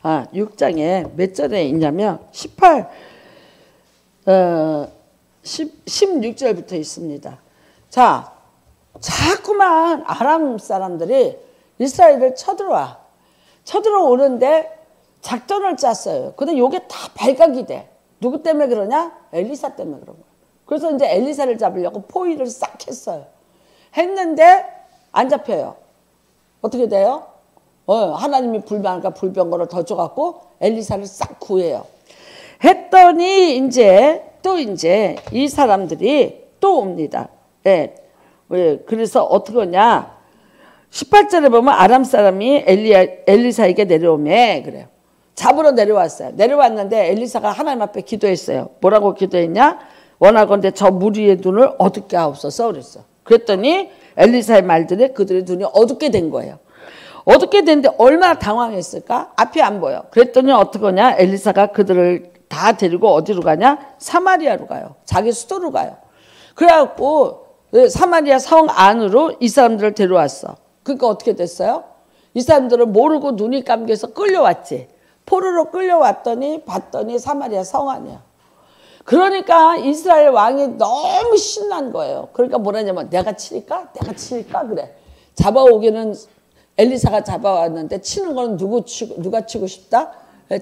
6장에 몇 절에 있냐면 16절부터 있습니다. 자, 자꾸만 아람 사람들이 이스라엘을 쳐들어오는데 작전을 짰어요. 근데 이게 다 발각이 돼. 누구 때문에 그러냐? 엘리사 때문에 그런 거예요. 그래서 이제 엘리사를 잡으려고 포위를 싹 했어요. 했는데 안 잡혀요. 어떻게 돼요? 하나님이 불병과 불병거를 더 줘갖고 엘리사를 싹 구해요. 했더니 이제 이 사람들이 또 옵니다. 그래서 어떻게 하냐? 18절에 보면 아람 사람이 엘리사에게 내려오매 그래요. 잡으러 내려왔어요. 내려왔는데 엘리사가 하나님 앞에 기도했어요. 뭐라고 기도했냐? 원하건대 저 무리의 눈을 어둡게 하옵소서 그랬어. 그랬더니 엘리사의 말들에 그들의 눈이 어둡게 된 거예요. 어둡게 됐는데 얼마나 당황했을까? 앞이 안 보여. 그랬더니 어떻게 하냐? 엘리사가 그들을 다 데리고 어디로 가냐? 사마리아로 가요. 자기 수도로 가요. 그래갖고 사마리아 성 안으로 이 사람들을 데려왔어. 그러니까 어떻게 됐어요? 이 사람들은 모르고 눈이 감겨서 끌려왔지. 포로로 끌려왔더니 봤더니 사마리아 성 안이야. 그러니까 이스라엘 왕이 너무 신난 거예요. 그러니까 뭐라냐면 내가 치릴까? 그래. 잡아오기는 엘리사가 잡아왔는데 치는 거는 누가 치고 싶다?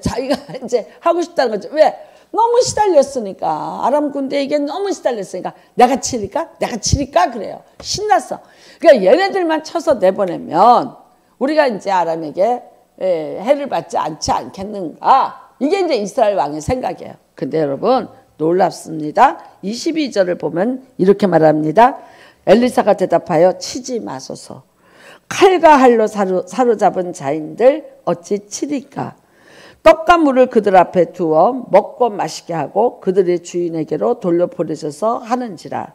자기가 이제 하고 싶다는 거죠. 왜? 너무 시달렸으니까. 아람 군대에게 너무 시달렸으니까 내가 치릴까? 그래요. 신났어. 그러니까 얘네들만 쳐서 내보내면 우리가 이제 아람에게 해를 받지 않지 않겠는가? 이게 이제 이스라엘 왕의 생각이에요. 근데 여러분 놀랍습니다. 22절을 보면 이렇게 말합니다. 엘리사가 대답하여 치지 마소서. 칼과 할로 사로잡은 자인들 어찌 치리까? 떡과 물을 그들 앞에 두어 먹고 마시게 하고 그들의 주인에게로 돌려보내셔서 하는지라.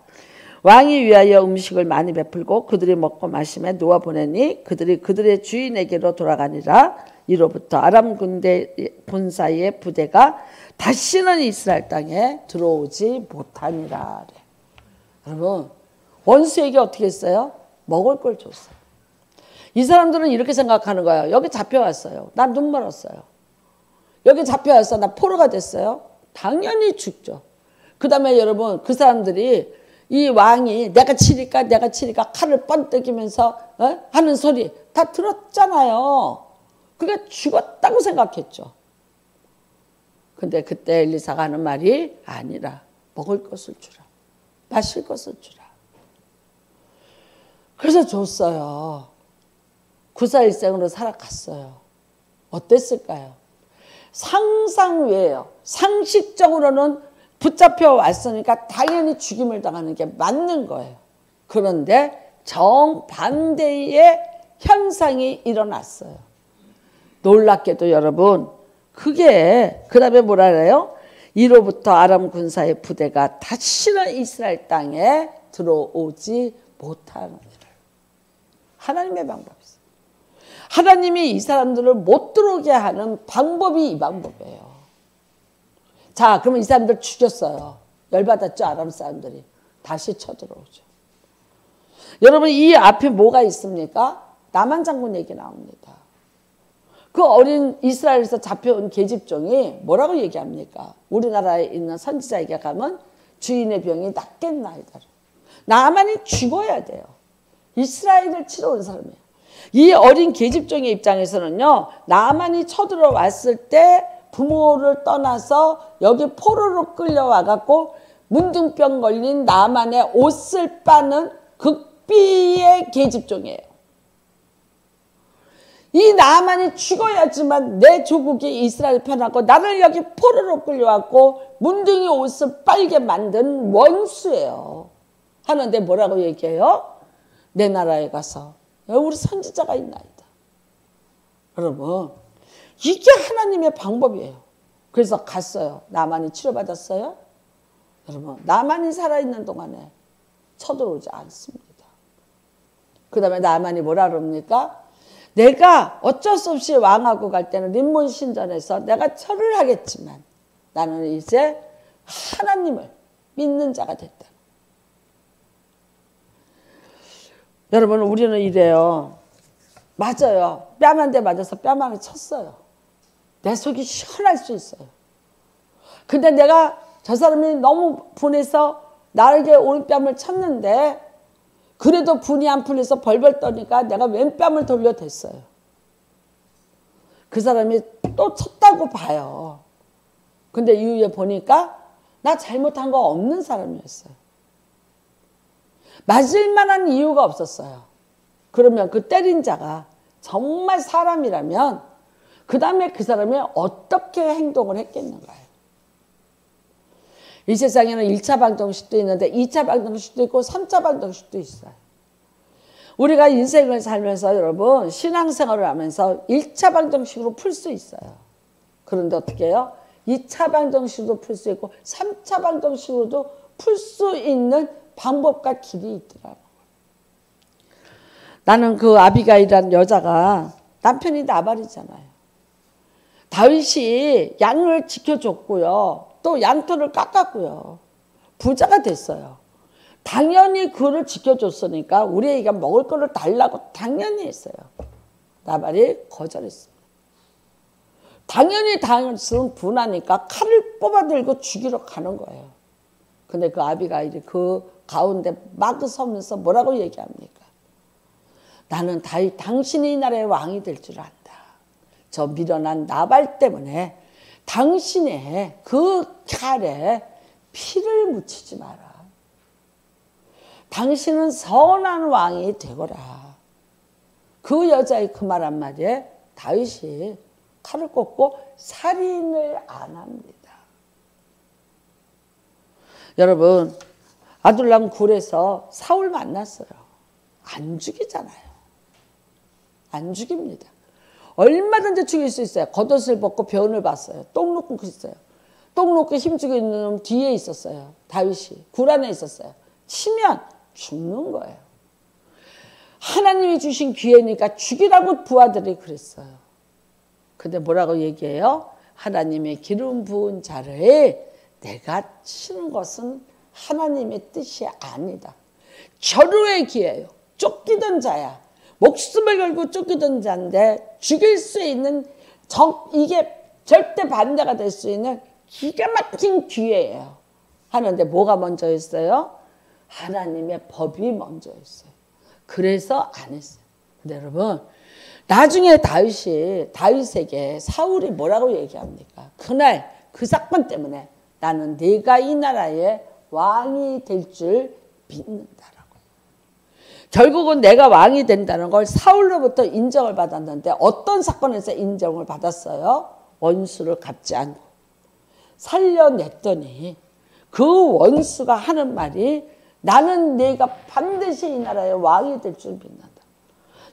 왕이 위하여 음식을 많이 베풀고 그들이 먹고 마시며 놓아보내니 그들이 그들의 주인에게로 돌아가니라. 이로부터 아람 군대 본사의 부대가 다시는 이스라엘 땅에 들어오지 못하니라. 여러분 원수에게 어떻게 했어요? 먹을 걸 줬어요. 이 사람들은 이렇게 생각하는 거예요. 여기 잡혀왔어요. 나 눈 멀었어요. 여기 잡혀왔어. 나 포로가 됐어요. 당연히 죽죠. 그 다음에 여러분 그 사람들이 이 왕이 내가 치리까 칼을 뻔뜨기면서 하는 소리 다 들었잖아요. 그러니까 죽었다고 생각했죠. 근데 그때 엘리사가 하는 말이 아니라 먹을 것을 주라. 마실 것을 주라. 그래서 줬어요. 구사일생으로 살아갔어요. 어땠을까요? 상상 외예요. 상식적으로는 붙잡혀 왔으니까 당연히 죽임을 당하는 게 맞는 거예요. 그런데 정반대의 현상이 일어났어요. 놀랍게도 여러분 그게 그 다음에 뭐라 그래요? 이로부터 아람 군사의 부대가 다시는 이스라엘 땅에 들어오지 못하는 일을. 하나님의 방법이었어요. 하나님이 이 사람들을 못 들어오게 하는 방법이 이 방법이에요. 자, 그러면 이 사람들 죽였어요. 열받았죠, 아람 사람들이. 다시 쳐들어오죠. 여러분 이 앞에 뭐가 있습니까? 나만 장군 얘기 나옵니다. 그 그 어린 이스라엘에서 잡혀온 계집종이 뭐라고 얘기합니까? 우리나라에 있는 선지자에게 가면 주인의 병이 낫겠나이다. 나만이 죽어야 돼요. 이스라엘을 치러 온 사람이에요. 이 어린 계집종의 입장에서는요, 나만이 쳐들어왔을 때 부모를 떠나서 여기 포로로 끌려와갖고 문둥병 걸린 나만의 옷을 빠는 극비의 계집종이에요. 이 나만이 죽어야지만 내 조국이 이스라엘 편하고 나를 여기 포로로 끌려왔고 문둥이 옷을 빨게 만든 원수예요. 하는데 뭐라고 얘기해요? 내 나라에 가서 우리 선지자가 있나이다. 여러분, 이게 하나님의 방법이에요. 그래서 갔어요. 나만이 치료받았어요. 여러분, 나만이 살아있는 동안에 쳐들어오지 않습니다. 그 다음에 나만이 뭐라 그럽니까? 내가 어쩔 수 없이 왕하고 갈 때는 림몬 신전에서 내가 절을 하겠지만 나는 이제 하나님을 믿는 자가 됐다. 여러분, 우리는 이래요. 맞아요. 뺨 한 대 맞아서 뺨 하나 쳤어요. 내 속이 시원할 수 있어요. 근데 내가 저 사람이 너무 분해서 나에게 오른뺨을 쳤는데 그래도 분이 안 풀려서 벌벌 떠니까 내가 왼뺨을 돌려댔어요. 그 사람이 또 쳤다고 봐요. 근데 이후에 보니까 나 잘못한 거 없는 사람이었어요. 맞을 만한 이유가 없었어요. 그러면 그 때린 자가 정말 사람이라면 그 다음에 그 사람이 어떻게 행동을 했겠는가요? 이 세상에는 1차 방정식도 있는데 2차 방정식도 있고 3차 방정식도 있어요. 우리가 인생을 살면서 여러분 신앙생활을 하면서 1차 방정식으로 풀 수 있어요. 그런데 어떻게 해요? 2차 방정식으로 풀 수 있고 3차 방정식으로도 풀 수 있는 방법과 길이 있더라고요. 나는 그 아비가일이라는 여자가 남편이 나발이잖아요. 다윗이 양을 지켜줬고요. 또 양털을 깎았고요. 부자가 됐어요. 당연히 그를 지켜줬으니까 우리에게 먹을 거를 달라고 당연히 했어요. 나발이 거절했습니다. 당연히 다윗은 분하니까 칼을 뽑아들고 죽이러 가는 거예요. 근데 그 아비가일이 그 가운데 막 서면서 뭐라고 얘기합니까? 나는 다윗 당신이 이 나라의 왕이 될 줄 안다. 저 미련한 나발 때문에 당신의 그 칼에 피를 묻히지 마라. 당신은 선한 왕이 되거라. 그 여자의 그 말 한마디에 다윗이 칼을 꽂고 살인을 안 합니다. 여러분, 아둘람 굴에서 사울 만났어요. 안 죽이잖아요. 안 죽입니다. 얼마든지 죽일 수 있어요. 겉옷을 벗고 변을 봤어요. 똥 놓고 있어요. 똥 놓고 힘주고 있는 놈 뒤에 있었어요. 다윗이 굴 안에 있었어요. 치면 죽는 거예요. 하나님이 주신 기회니까 죽이라고 부하들이 그랬어요. 근데 뭐라고 얘기해요? 하나님의 기름 부은 자를 내가 치는 것은 하나님의 뜻이 아니다. 절호의 기회예요. 쫓기던 자야. 목숨을 걸고 쫓기던 자인데 죽일 수 있는 이게 절대 반대가 될 수 있는 기가 막힌 기회예요. 하는데 뭐가 먼저였어요? 하나님의 법이 먼저였어요. 그래서 안 했어요. 근데 여러분, 나중에 다윗에게 사울이 뭐라고 얘기합니까? 그날 그 사건 때문에 나는 네가 이 나라의 왕이 될 줄 믿는다라고. 결국은 내가 왕이 된다는 걸 사울로부터 인정을 받았는데 어떤 사건에서 인정을 받았어요? 원수를 갚지 않고 살려냈더니 그 원수가 하는 말이 나는 네가 반드시 이 나라의 왕이 될 줄 믿는다.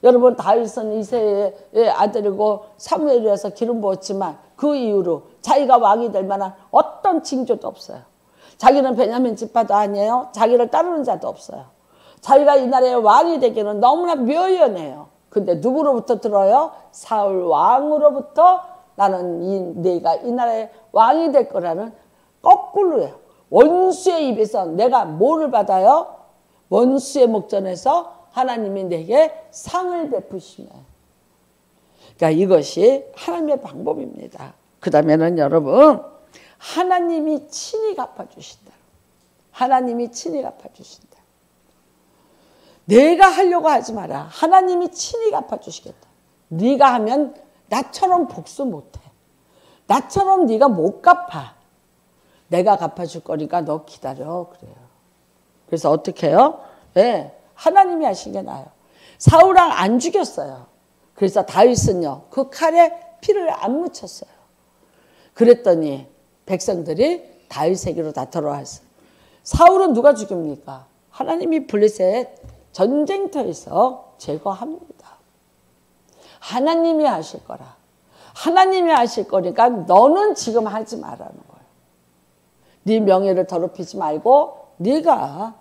여러분, 다윗은 이새의 아들이고 사무엘이라서 기름 부었지만 그 이후로 자기가 왕이 될 만한 어떤 징조도 없어요. 자기는 베냐민 지파도 아니에요. 자기를 따르는 자도 없어요. 자기가 이 나라의 왕이 되기는 너무나 묘연해요. 근데 누구로부터 들어요? 사울 왕으로부터 나는 네가 이 나라의 왕이 될 거라는 거꾸로예요. 원수의 입에서 내가 뭐를 받아요? 원수의 목전에서 하나님이 내게 상을 베푸시며 그러니까 이것이 하나님의 방법입니다. 그 다음에는 여러분, 하나님이 친히 갚아주신다. 하나님이 친히 갚아주신다. 내가 하려고 하지 마라. 하나님이 친히 갚아주시겠다. 네가 하면 나처럼 복수 못해. 나처럼 네가 못 갚아. 내가 갚아줄 거니까 너 기다려. 그래요. 그래서 어떻게 해요? 네, 하나님이 하신 게 나아요. 사울왕 안 죽였어요. 그래서 다윗은요, 그 칼에 피를 안 묻혔어요. 그랬더니 백성들이 다윗에게로 다 돌아왔어요. 사울은 누가 죽입니까? 하나님이 블레셋 전쟁터에서 제거합니다. 하나님이 하실 거라. 하나님이 하실 거니까 너는 지금 하지 말라는 거예요. 네 명예를 더럽히지 말고 네가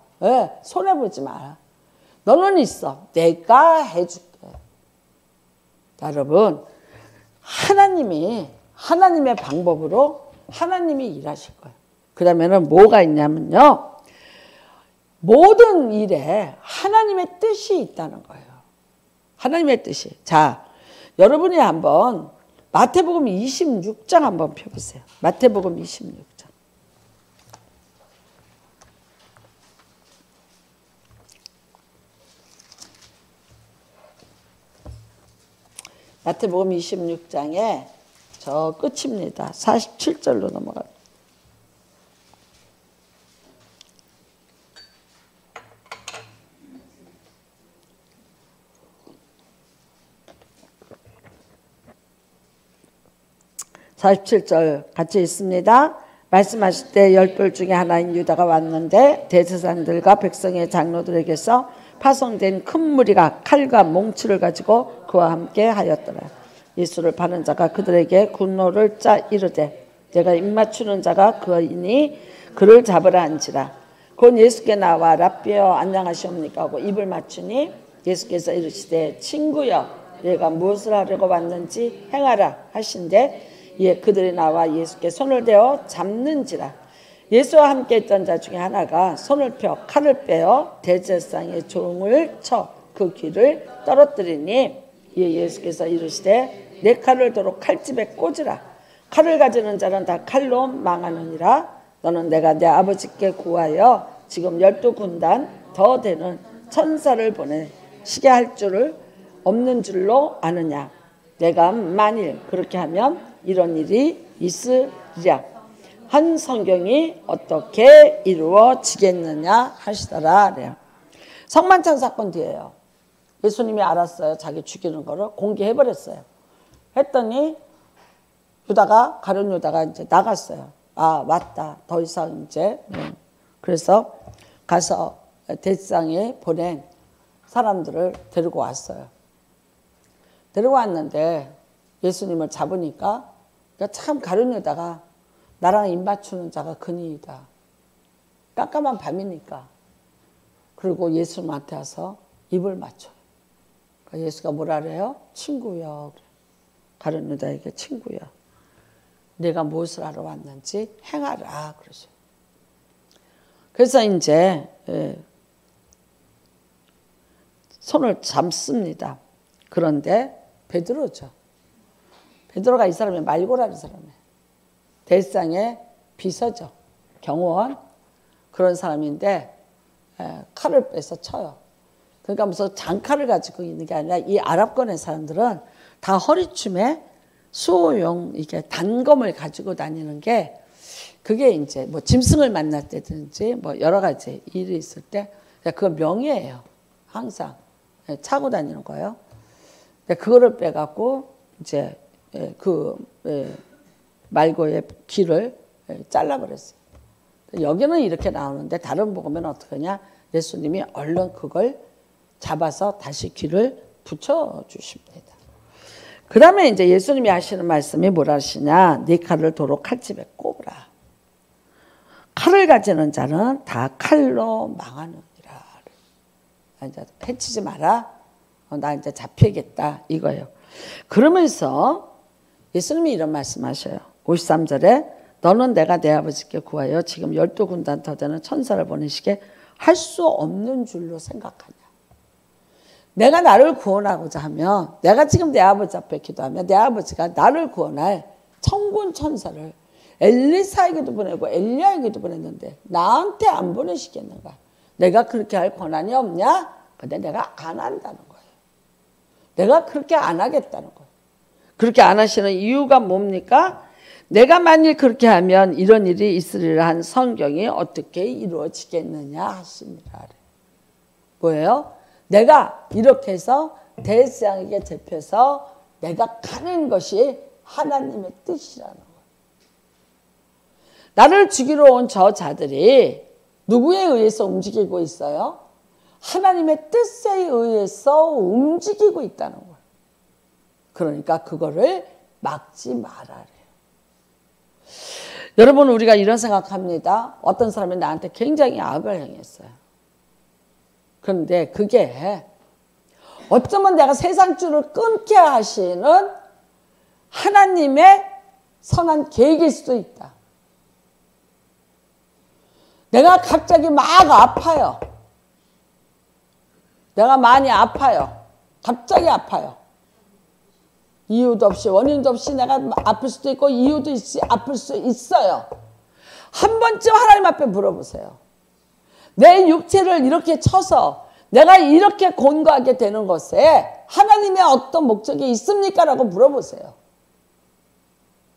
손해보지 마라. 너는 있어. 내가 해줄게. 여러분, 하나님의 방법으로 하나님이 일하실 거예요. 그 다음에는 뭐가 있냐면요. 모든 일에 하나님의 뜻이 있다는 거예요. 하나님의 뜻이. 자, 여러분이 한번 마태복음 26장 한번 펴보세요. 마태복음 26장. 마태복음 26장에 저 끝입니다. 47절로 넘어가요. (47절) 같이 있습니다. 말씀하실 때 열둘 중에 하나인 유다가 왔는데 대제사장들과 백성의 장로들에게서 파송된 큰 무리가 칼과 몽치를 가지고 그와 함께 하였더라. 예수를 파는 자가 그들에게 군노를 짜 이르되 내가 입맞추는 자가 그이니 그를 잡으라 한지라. 곧 예수께 나와 랍비여 안녕하시옵니까 하고 입을 맞추니 예수께서 이르시되 친구여 내가 무엇을 하려고 왔는지 행하라 하신대 이에 그들이 나와 예수께 손을 대어 잡는지라. 예수와 함께 있던 자 중에 하나가 손을 펴 칼을 빼어 대제사장의 종을 쳐 그 귀를 떨어뜨리니 이에 예수께서 이르시되 내 칼을 도로 칼집에 꽂으라. 칼을 가지는 자는 다 칼로 망하느니라. 너는 내가 내 아버지께 구하여 지금 12군단 더 되는 천사를 보내시게 할 줄을 없는 줄로 아느냐. 내가 만일 그렇게 하면 이런 일이 있으리라. 한 성경이 어떻게 이루어지겠느냐 하시더라. 성만찬 사건 뒤에요. 예수님이 알았어요. 자기 죽이는 거를 공개해버렸어요. 했더니 가룟 유다가 이제 나갔어요. 아, 왔다. 더 이상 이제. 그래서 가서 대제사장이 보낸 사람들을 데리고 왔어요. 데리고 왔는데 예수님을 잡으니까 참 가룟 유다가 나랑 입 맞추는 자가 그니이다. 깜깜한 밤이니까. 그리고 예수님한테 와서 입을 맞춰요. 그러니까 예수가 뭐라 그래요? 친구여. 가룟 유다에게 친구여. 내가 무엇을 하러 왔는지 행하라. 그러죠. 그래서 이제 손을 잡습니다. 그런데 베드로죠. 베드로가 이 사람이 말고라는 사람이에요. 대제사장의 비서죠. 경호원 그런 사람인데 칼을 빼서 쳐요. 그러니까 무슨 장칼을 가지고 있는 게 아니라 이 아랍권의 사람들은 다 허리춤에 수호용 이게 단검을 가지고 다니는 게 그게 이제 뭐 짐승을 만날 때든지 뭐 여러 가지 일이 있을 때 그건 명예예요. 항상 차고 다니는 거예요. 그거를 빼갖고 이제 그 말고의 귀를 잘라버렸어요. 여기는 이렇게 나오는데 다른 복음에는 어떻게 하냐? 예수님이 얼른 그걸 잡아서 다시 귀를 붙여주십니다. 그 다음에 이제 예수님이 하시는 말씀이 뭐라 하시냐? 네 칼을 도로 칼집에 꼽으라. 칼을 가지는 자는 다 칼로 망하느니라. 이제 해치지 마라. 나 이제 잡혀야겠다. 이거예요. 그러면서 예수님이 이런 말씀하셔요. 53절에 너는 내가 내 아버지께 구하여 지금 12군단 더 되는 천사를 보내시게 할 수 없는 줄로 생각하냐. 내가 나를 구원하고자 하면, 내가 지금 내 아버지 앞에 기도하면 내 아버지가 나를 구원할 천군 천사를 엘리사에게도 보내고 엘리야에게도 보냈는데 나한테 안 보내시겠는가? 내가 그렇게 할 권한이 없냐? 근데 내가 안 한다는 거예요. 내가 그렇게 안 하겠다는 거예요. 그렇게 안 하시는 이유가 뭡니까? 내가 만일 그렇게 하면 이런 일이 있으리라 한 성경이 어떻게 이루어지겠느냐 하시니라. 뭐예요? 내가 이렇게 해서 대제사장에게 잡혀서 내가 가는 것이 하나님의 뜻이라는 거예요. 나를 죽이러 온 저 자들이 누구에 의해서 움직이고 있어요? 하나님의 뜻에 의해서 움직이고 있다는 거예요. 그러니까 그거를 막지 말아래요. 여러분, 우리가 이런 생각합니다. 어떤 사람이 나한테 굉장히 악을 행했어요. 그런데 그게 어쩌면 내가 세상 줄을 끊게 하시는 하나님의 선한 계획일 수도 있다. 내가 갑자기 막 아파요. 내가 많이 아파요. 갑자기 아파요. 이유도 없이, 원인도 없이 내가 아플 수도 있고 이유도 있이 아플 수 있어요. 한 번쯤 하나님 앞에 물어보세요. 내 육체를 이렇게 쳐서 내가 이렇게 곤고하게 되는 것에 하나님의 어떤 목적이 있습니까? 라고 물어보세요.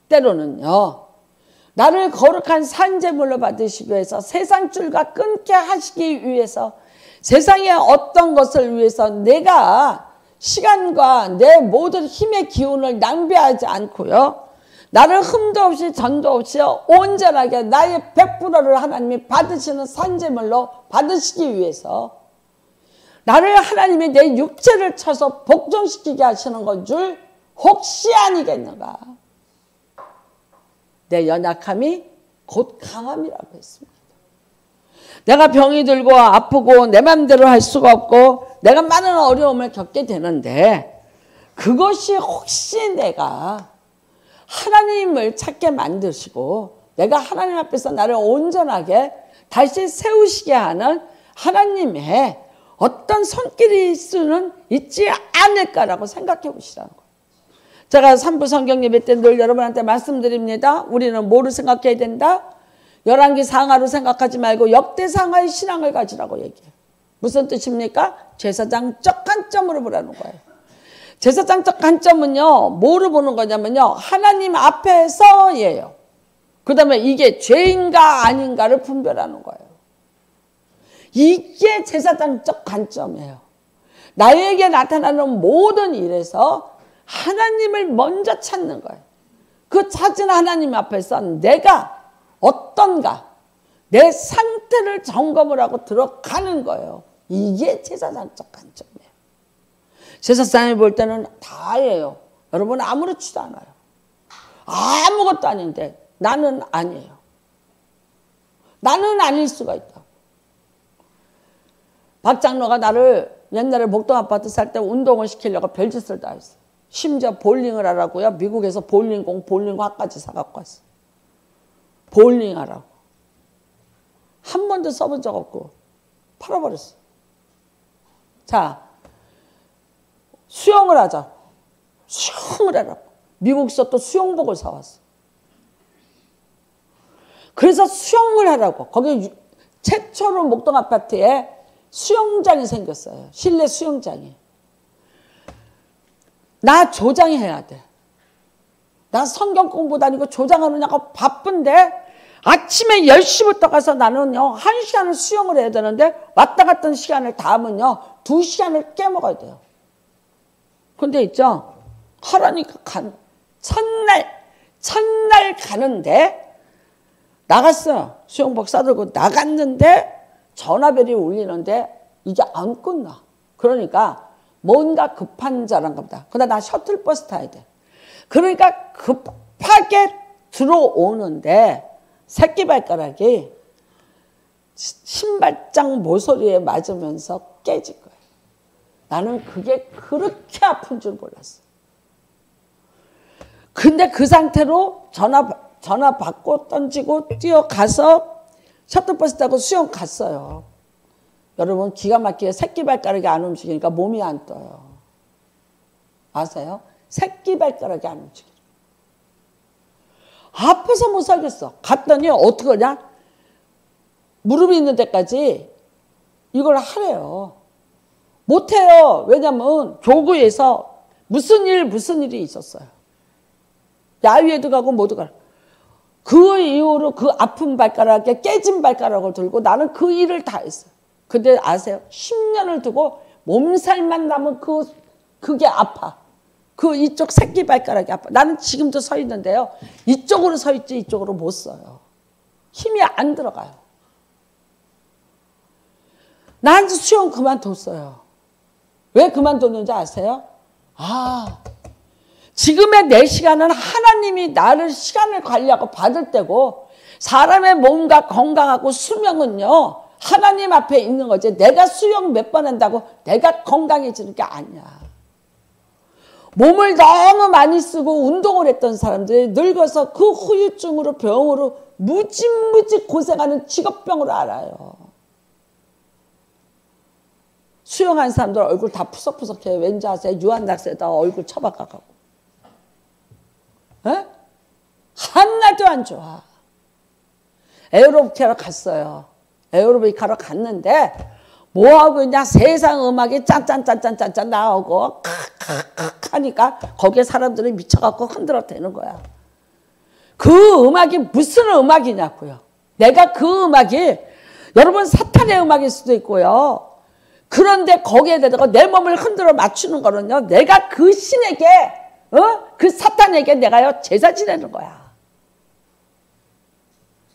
때로는요, 나를 거룩한 산제물로 받으시기 위해서 세상 줄과 끊게 하시기 위해서 세상의 어떤 것을 위해서 내가 시간과 내 모든 힘의 기운을 낭비하지 않고요, 나를 흠도 없이 전도 없이 온전하게 나의 100%를 하나님이 받으시는 산제물로 받으시기 위해서 나를 하나님이 내 육체를 쳐서 복종시키게 하시는 건 줄 혹시 아니겠는가? 내 연약함이 곧 강함이라고 했습니다. 내가 병이 들고 아프고 내 맘대로 할 수가 없고 내가 많은 어려움을 겪게 되는데, 그것이 혹시 내가 하나님을 찾게 만드시고 내가 하나님 앞에서 나를 온전하게 다시 세우시게 하는 하나님의 어떤 손길이 수는 있지 않을까라고 생각해 보시라는 거예요. 제가 3부 성경 예배 때 늘 여러분한테 말씀드립니다. 우리는 뭐를 생각해야 된다? 열왕기 상하로 생각하지 말고 역대상하의 신앙을 가지라고 얘기해요. 무슨 뜻입니까? 제사장적 관점으로 보라는 거예요. 제사장적 관점은요, 뭐를 보는 거냐면요, 하나님 앞에서예요. 그 다음에 이게 죄인가 아닌가를 분별하는 거예요. 이게 제사장적 관점이에요. 나에게 나타나는 모든 일에서 하나님을 먼저 찾는 거예요. 그 찾은 하나님 앞에서 내가 어떤가, 내 상태를 점검을 하고 들어가는 거예요. 이게 제사장적 관점이에요. 제사장이 볼 때는 다예요. 여러분, 아무렇지도 않아요. 아무것도 아닌데 나는 아니에요. 나는 아닐 수가 있다. 박 장로가 나를 옛날에 목동 아파트 살 때 운동을 시키려고 별짓을 다 했어요. 심지어 볼링을 하라고요. 미국에서 볼링공, 볼링화까지 사갖고 왔어요. 볼링 하라고. 한 번도 써본 적 없고 팔아버렸어요. 자, 수영을 하자고. 수영을 하라고. 미국에서 또 수영복을 사왔어. 그래서 수영을 하라고. 거기 최초로 목동 아파트에 수영장이 생겼어요. 실내 수영장이. 나 조장해야 돼. 나 성경 공부도 아니고 조장하느냐고 바쁜데 아침에 10시부터 가서 나는요 1시간을 수영을 해야 되는데 왔다 갔던 시간을 다 하면요 2시간을 깨먹어야 돼요. 근데 있죠, 하라니까 첫날 가는데 나갔어요. 수영복 싸들고 나갔는데 전화벨이 울리는데 이게 안 끝나. 그러니까 뭔가 급한 자란가 보다. 근데 나 셔틀버스 타야 돼. 그러니까 급하게 들어오는데 새끼발가락이 신발장 모서리에 맞으면서 깨질 거예요. 나는 그게 그렇게 아픈 줄 몰랐어. 근데 그 상태로 전화 받고 던지고 뛰어가서 셔틀버스 타고 수영 갔어요. 여러분 기가 막히게 새끼발가락이 안 움직이니까 몸이 안 떠요. 아세요? 새끼발가락이 안 움직여. 아파서 못 살겠어. 갔더니 어떻게 하냐? 무릎이 있는 데까지 이걸 하래요. 못해요. 왜냐면 교구에서 무슨 일이 있었어요. 야유회도 가고 모두 가고. 그 이후로 그 아픈 발가락에 깨진 발가락을 들고 나는 그 일을 다 했어요. 근데 아세요? 10년을 두고 몸살만 나면 그게 아파. 그 이쪽 새끼 발가락이 아파. 나는 지금도 서 있는데요. 이쪽으로 서 있지 이쪽으로 못 서요. 힘이 안 들어가요. 난 수영 그만뒀어요. 왜 그만뒀는지 아세요? 지금의 내 시간은 하나님이 나를 시간을 관리하고 받을 때고 사람의 몸과 건강하고 수명은요. 하나님 앞에 있는 거지. 내가 수영 몇 번 한다고 내가 건강해지는 게 아니야. 몸을 너무 많이 쓰고 운동을 했던 사람들이 늙어서 그 후유증으로 병으로 무지무지 고생하는 직업병으로 알아요. 수영한 사람들 얼굴 다 푸석푸석해. 왠지 아세요? 유한낙세에다 얼굴 처박아가고. 에? 하나도 안 좋아. 에어로빅 하러 갔어요. 에어로빅 하러 갔는데 뭐하고 있냐? 세상 음악이 짠짠짠짠짠짠 나오고 칵칵칵 하니까 거기에 사람들이 미쳐갖고 흔들어대는 거야. 그 음악이 무슨 음악이냐고요. 내가 그 음악이 여러분 사탄의 음악일 수도 있고요. 그런데 거기에 대해서 내 몸을 흔들어 맞추는 거는요. 내가 그 신에게 그 사탄에게 내가요 제사 지내는 거야.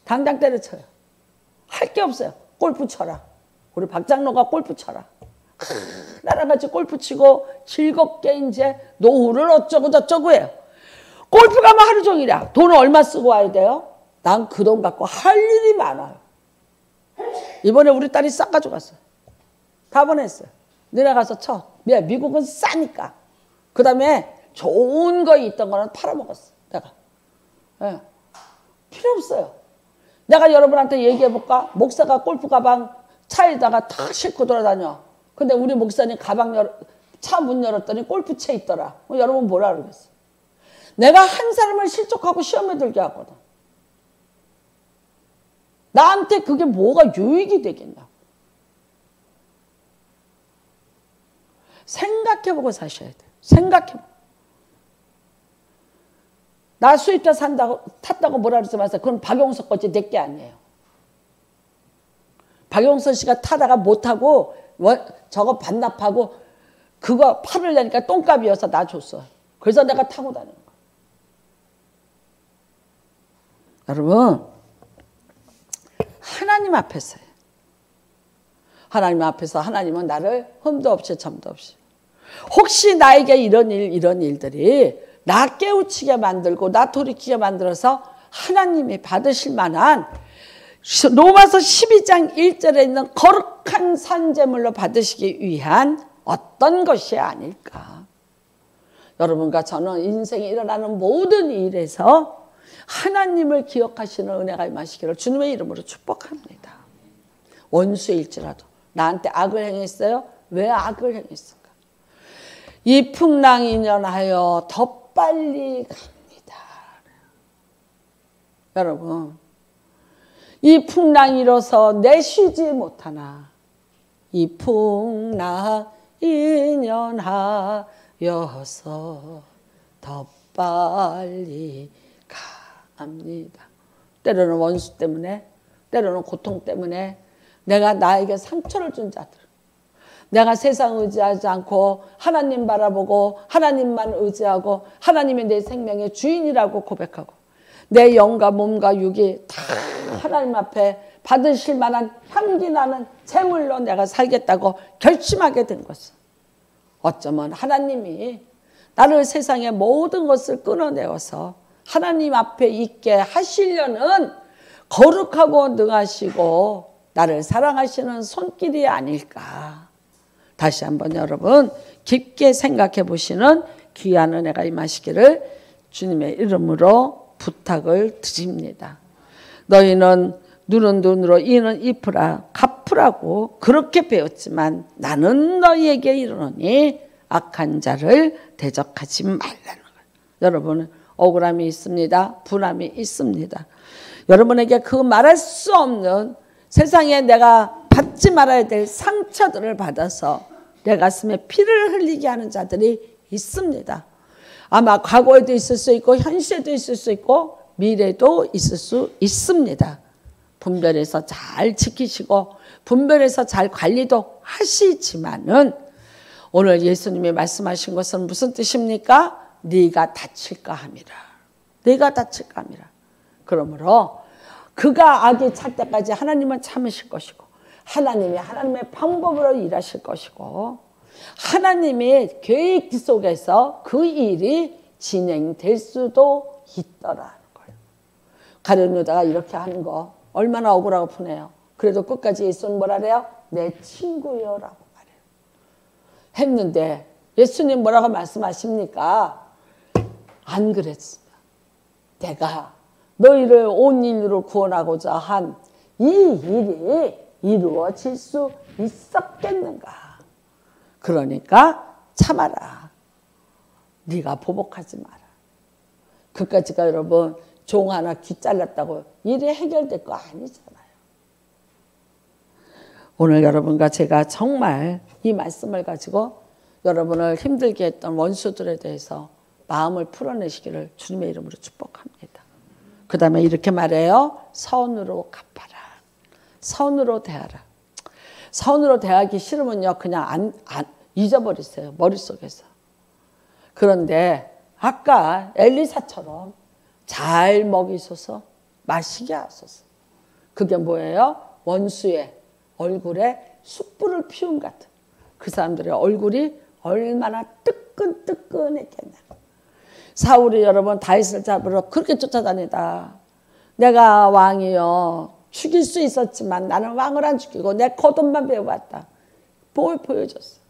당장 때려쳐요. 할 게 없어요. 골프 쳐라. 우리 박장로가 골프 쳐라. 나랑 같이 골프 치고 즐겁게 이제 노후를 어쩌고 저쩌고 해요. 골프 가면 하루 종일이야. 돈을 얼마 쓰고 와야 돼요? 난 그 돈 갖고 할 일이 많아요. 이번에 우리 딸이 싹 가져갔어요. 다 보냈어요. 너네 가서 쳐. 미국은 싸니까. 그 다음에 좋은 거 있던 거는 팔아먹었어. 내가. 네. 필요 없어요. 내가 여러분한테 얘기해볼까? 목사가 골프 가방 차에다가 탁 싣고 돌아다녀. 근데 우리 목사님 차 문 열었더니 골프채 있더라. 여러분 뭐라 그러겠어? 내가 한 사람을 실족하고 시험에 들게 하거든. 나한테 그게 뭐가 유익이 되겠냐? 생각해보고 사셔야 돼요. 생각해보고. 나 수입차 탔다고 뭐라 그러지 마세요. 그건 박용석 거지 내 게 아니에요. 박용석 씨가 타다가 못하고 저거 반납하고 그거 팔으려니까 똥값이어서 나 줬어. 그래서 내가 타고 다니는 거야. 여러분 하나님 앞에서요. 하나님 앞에서 하나님은 나를 흠도 없이 점도 없이 혹시 나에게 이런 일들이 나 깨우치게 만들고 나 돌이키게 만들어서 하나님이 받으실 만한 로마서 12장 1절에 있는 거룩한 산제물로 받으시기 위한 어떤 것이 아닐까. 여러분과 저는 인생에 일어나는 모든 일에서 하나님을 기억하시는 은혜가 임하시기를 주님의 이름으로 축복합니다. 원수일지라도 나한테 악을 행했어요. 왜 악을 행했을까? 이 풍랑이 인연하여 더 빨리 갑니다. 여러분 이 풍랑이 일어서 내쉬지 못하나 이 풍랑 인연하여서 더 빨리 갑니다. 때로는 원수 때문에 때로는 고통 때문에 내가 나에게 상처를 준 자들 내가 세상 의지하지 않고 하나님 바라보고 하나님만 의지하고 하나님이 내 생명의 주인이라고 고백하고 내 영과 몸과 육이 다 하나님 앞에 받으실 만한 향기 나는 제물로 내가 살겠다고 결심하게 된 것은 어쩌면 하나님이 나를 세상의 모든 것을 끊어내어서 하나님 앞에 있게 하시려는 거룩하고 능하시고 나를 사랑하시는 손길이 아닐까. 다시 한번 여러분 깊게 생각해 보시는 귀한 은혜가 임하시기를 주님의 이름으로 부탁을 드립니다. 너희는 눈은 눈으로 이는 잎으라 갚으라고 그렇게 배웠지만 나는 너희에게 이르노니 악한 자를 대적하지 말라는 거예요. 여러분 억울함이 있습니다. 분함이 있습니다. 여러분에게 그 말할 수 없는 세상에 내가 받지 말아야 될 상처들을 받아서 내 가슴에 피를 흘리게 하는 자들이 있습니다. 아마 과거에도 있을 수 있고 현실에도 있을 수 있고 미래도 있을 수 있습니다. 분별해서 잘 지키시고 분별해서 잘 관리도 하시지만은 오늘 예수님이 말씀하신 것은 무슨 뜻입니까? 네가 다칠까 함이라. 네가 다칠까 함이라. 그러므로 그가 악이 찰 때까지 하나님은 참으실 것이고 하나님이 하나님의 방법으로 일하실 것이고 하나님의 계획 속에서 그 일이 진행될 수도 있더라는 거예요. 가룟 유다가 이렇게 하는 거 얼마나 억울하고 분해요. 그래도 끝까지 예수는 뭐라 그래요? 내 친구요 라고 말해요. 했는데 예수님 뭐라고 말씀하십니까? 안 그랬으면 내가 너희를 온 인류를 구원하고자 한 이 일이 이루어질 수 있었겠는가? 그러니까 참아라. 네가 보복하지 마라. 그까지가 여러분 종 하나 귀 잘랐다고 일이 해결될 거 아니잖아요. 오늘 여러분과 제가 정말 이 말씀을 가지고 여러분을 힘들게 했던 원수들에 대해서 마음을 풀어내시기를 주님의 이름으로 축복합니다. 그 다음에 이렇게 말해요. 선으로 갚아라. 선으로 대하라. 선으로 대하기 싫으면요. 그냥 잊어버리세요. 머릿속에서. 그런데 아까 엘리사처럼 잘 먹이소서 마시게 하소서. 그게 뭐예요? 원수의 얼굴에 숯불을 피운 같은 그 사람들의 얼굴이 얼마나 뜨끈뜨끈했겠냐. 사울이 여러분 다윗을 잡으러 그렇게 쫓아다니다 내가 왕이요 죽일 수 있었지만 나는 왕을 안 죽이고 내 거듭만 배워왔다. 뭘 보여줬어.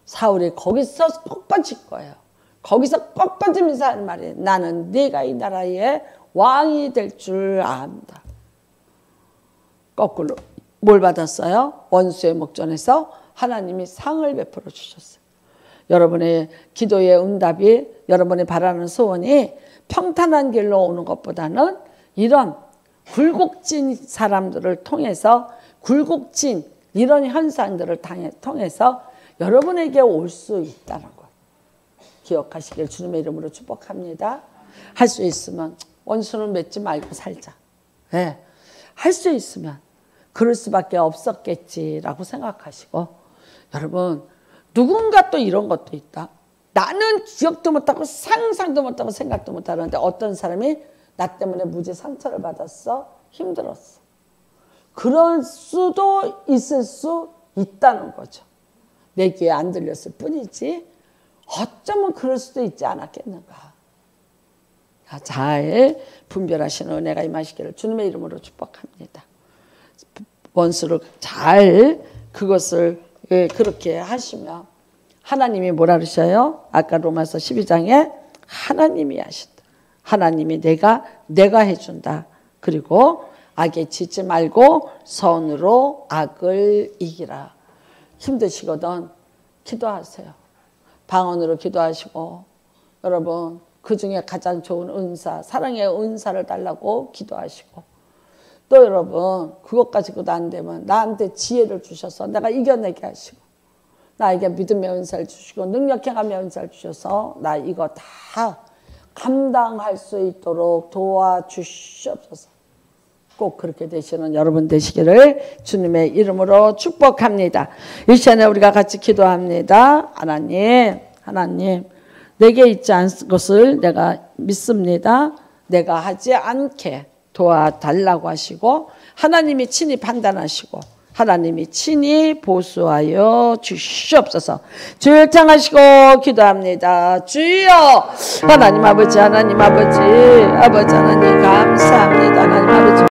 사울이 거기서 꼭 빠질 거예요. 거기서 꼭 빠지면서 하는 말이에요. 나는 네가 이 나라의 왕이 될 줄 안다. 거꾸로 뭘 받았어요? 원수의 목전에서 하나님이 상을 베풀어 주셨어요. 여러분의 기도의 응답이 여러분이 바라는 소원이 평탄한 길로 오는 것보다는 이런 굴곡진 사람들을 통해서 굴곡진 이런 현상들을 통해서 여러분에게 올 수 있다는 것 기억하시길 주님의 이름으로 축복합니다. 할 수 있으면 원수는 맺지 말고 살자. 네. 할 수 있으면 그럴 수밖에 없었겠지라고 생각하시고 여러분 누군가 또 이런 것도 있다. 나는 기억도 못하고 상상도 못하고 생각도 못하는데 어떤 사람이 나 때문에 무지 상처를 받았어. 힘들었어. 그럴 수도 있을 수 있다는 거죠. 내 귀에 안 들렸을 뿐이지 어쩌면 그럴 수도 있지 않았겠는가. 잘 분별하시는 은혜가 임하시기를 주님의 이름으로 축복합니다. 원수를 잘 그것을 그렇게 하시면 하나님이 뭐라 그러셔요? 아까 로마서 12장에 하나님이 하신다. 하나님이 내가 해준다. 그리고 악에 지지 말고 선으로 악을 이기라. 힘드시거든 기도하세요. 방언으로 기도하시고 여러분 그중에 가장 좋은 은사 사랑의 은사를 달라고 기도하시고 또 여러분 그것 가지고도 안 되면 나한테 지혜를 주셔서 내가 이겨내게 하시고 나에게 믿음의 은사를 주시고 능력행함의 은사를 주셔서 나 이거 다 감당할 수 있도록 도와주시옵소서. 꼭 그렇게 되시는 여러분 되시기를 주님의 이름으로 축복합니다. 이 시간에 우리가 같이 기도합니다. 하나님 내게 있지 않은 것을 내가 믿습니다. 내가 하지 않게 도와달라고 하시고 하나님이 친히 판단하시고 하나님이 친히 보수하여 주시옵소서. 주를 향하시고 기도합니다. 주여 하나님 아버지 하나님 감사합니다. 하나님 아버지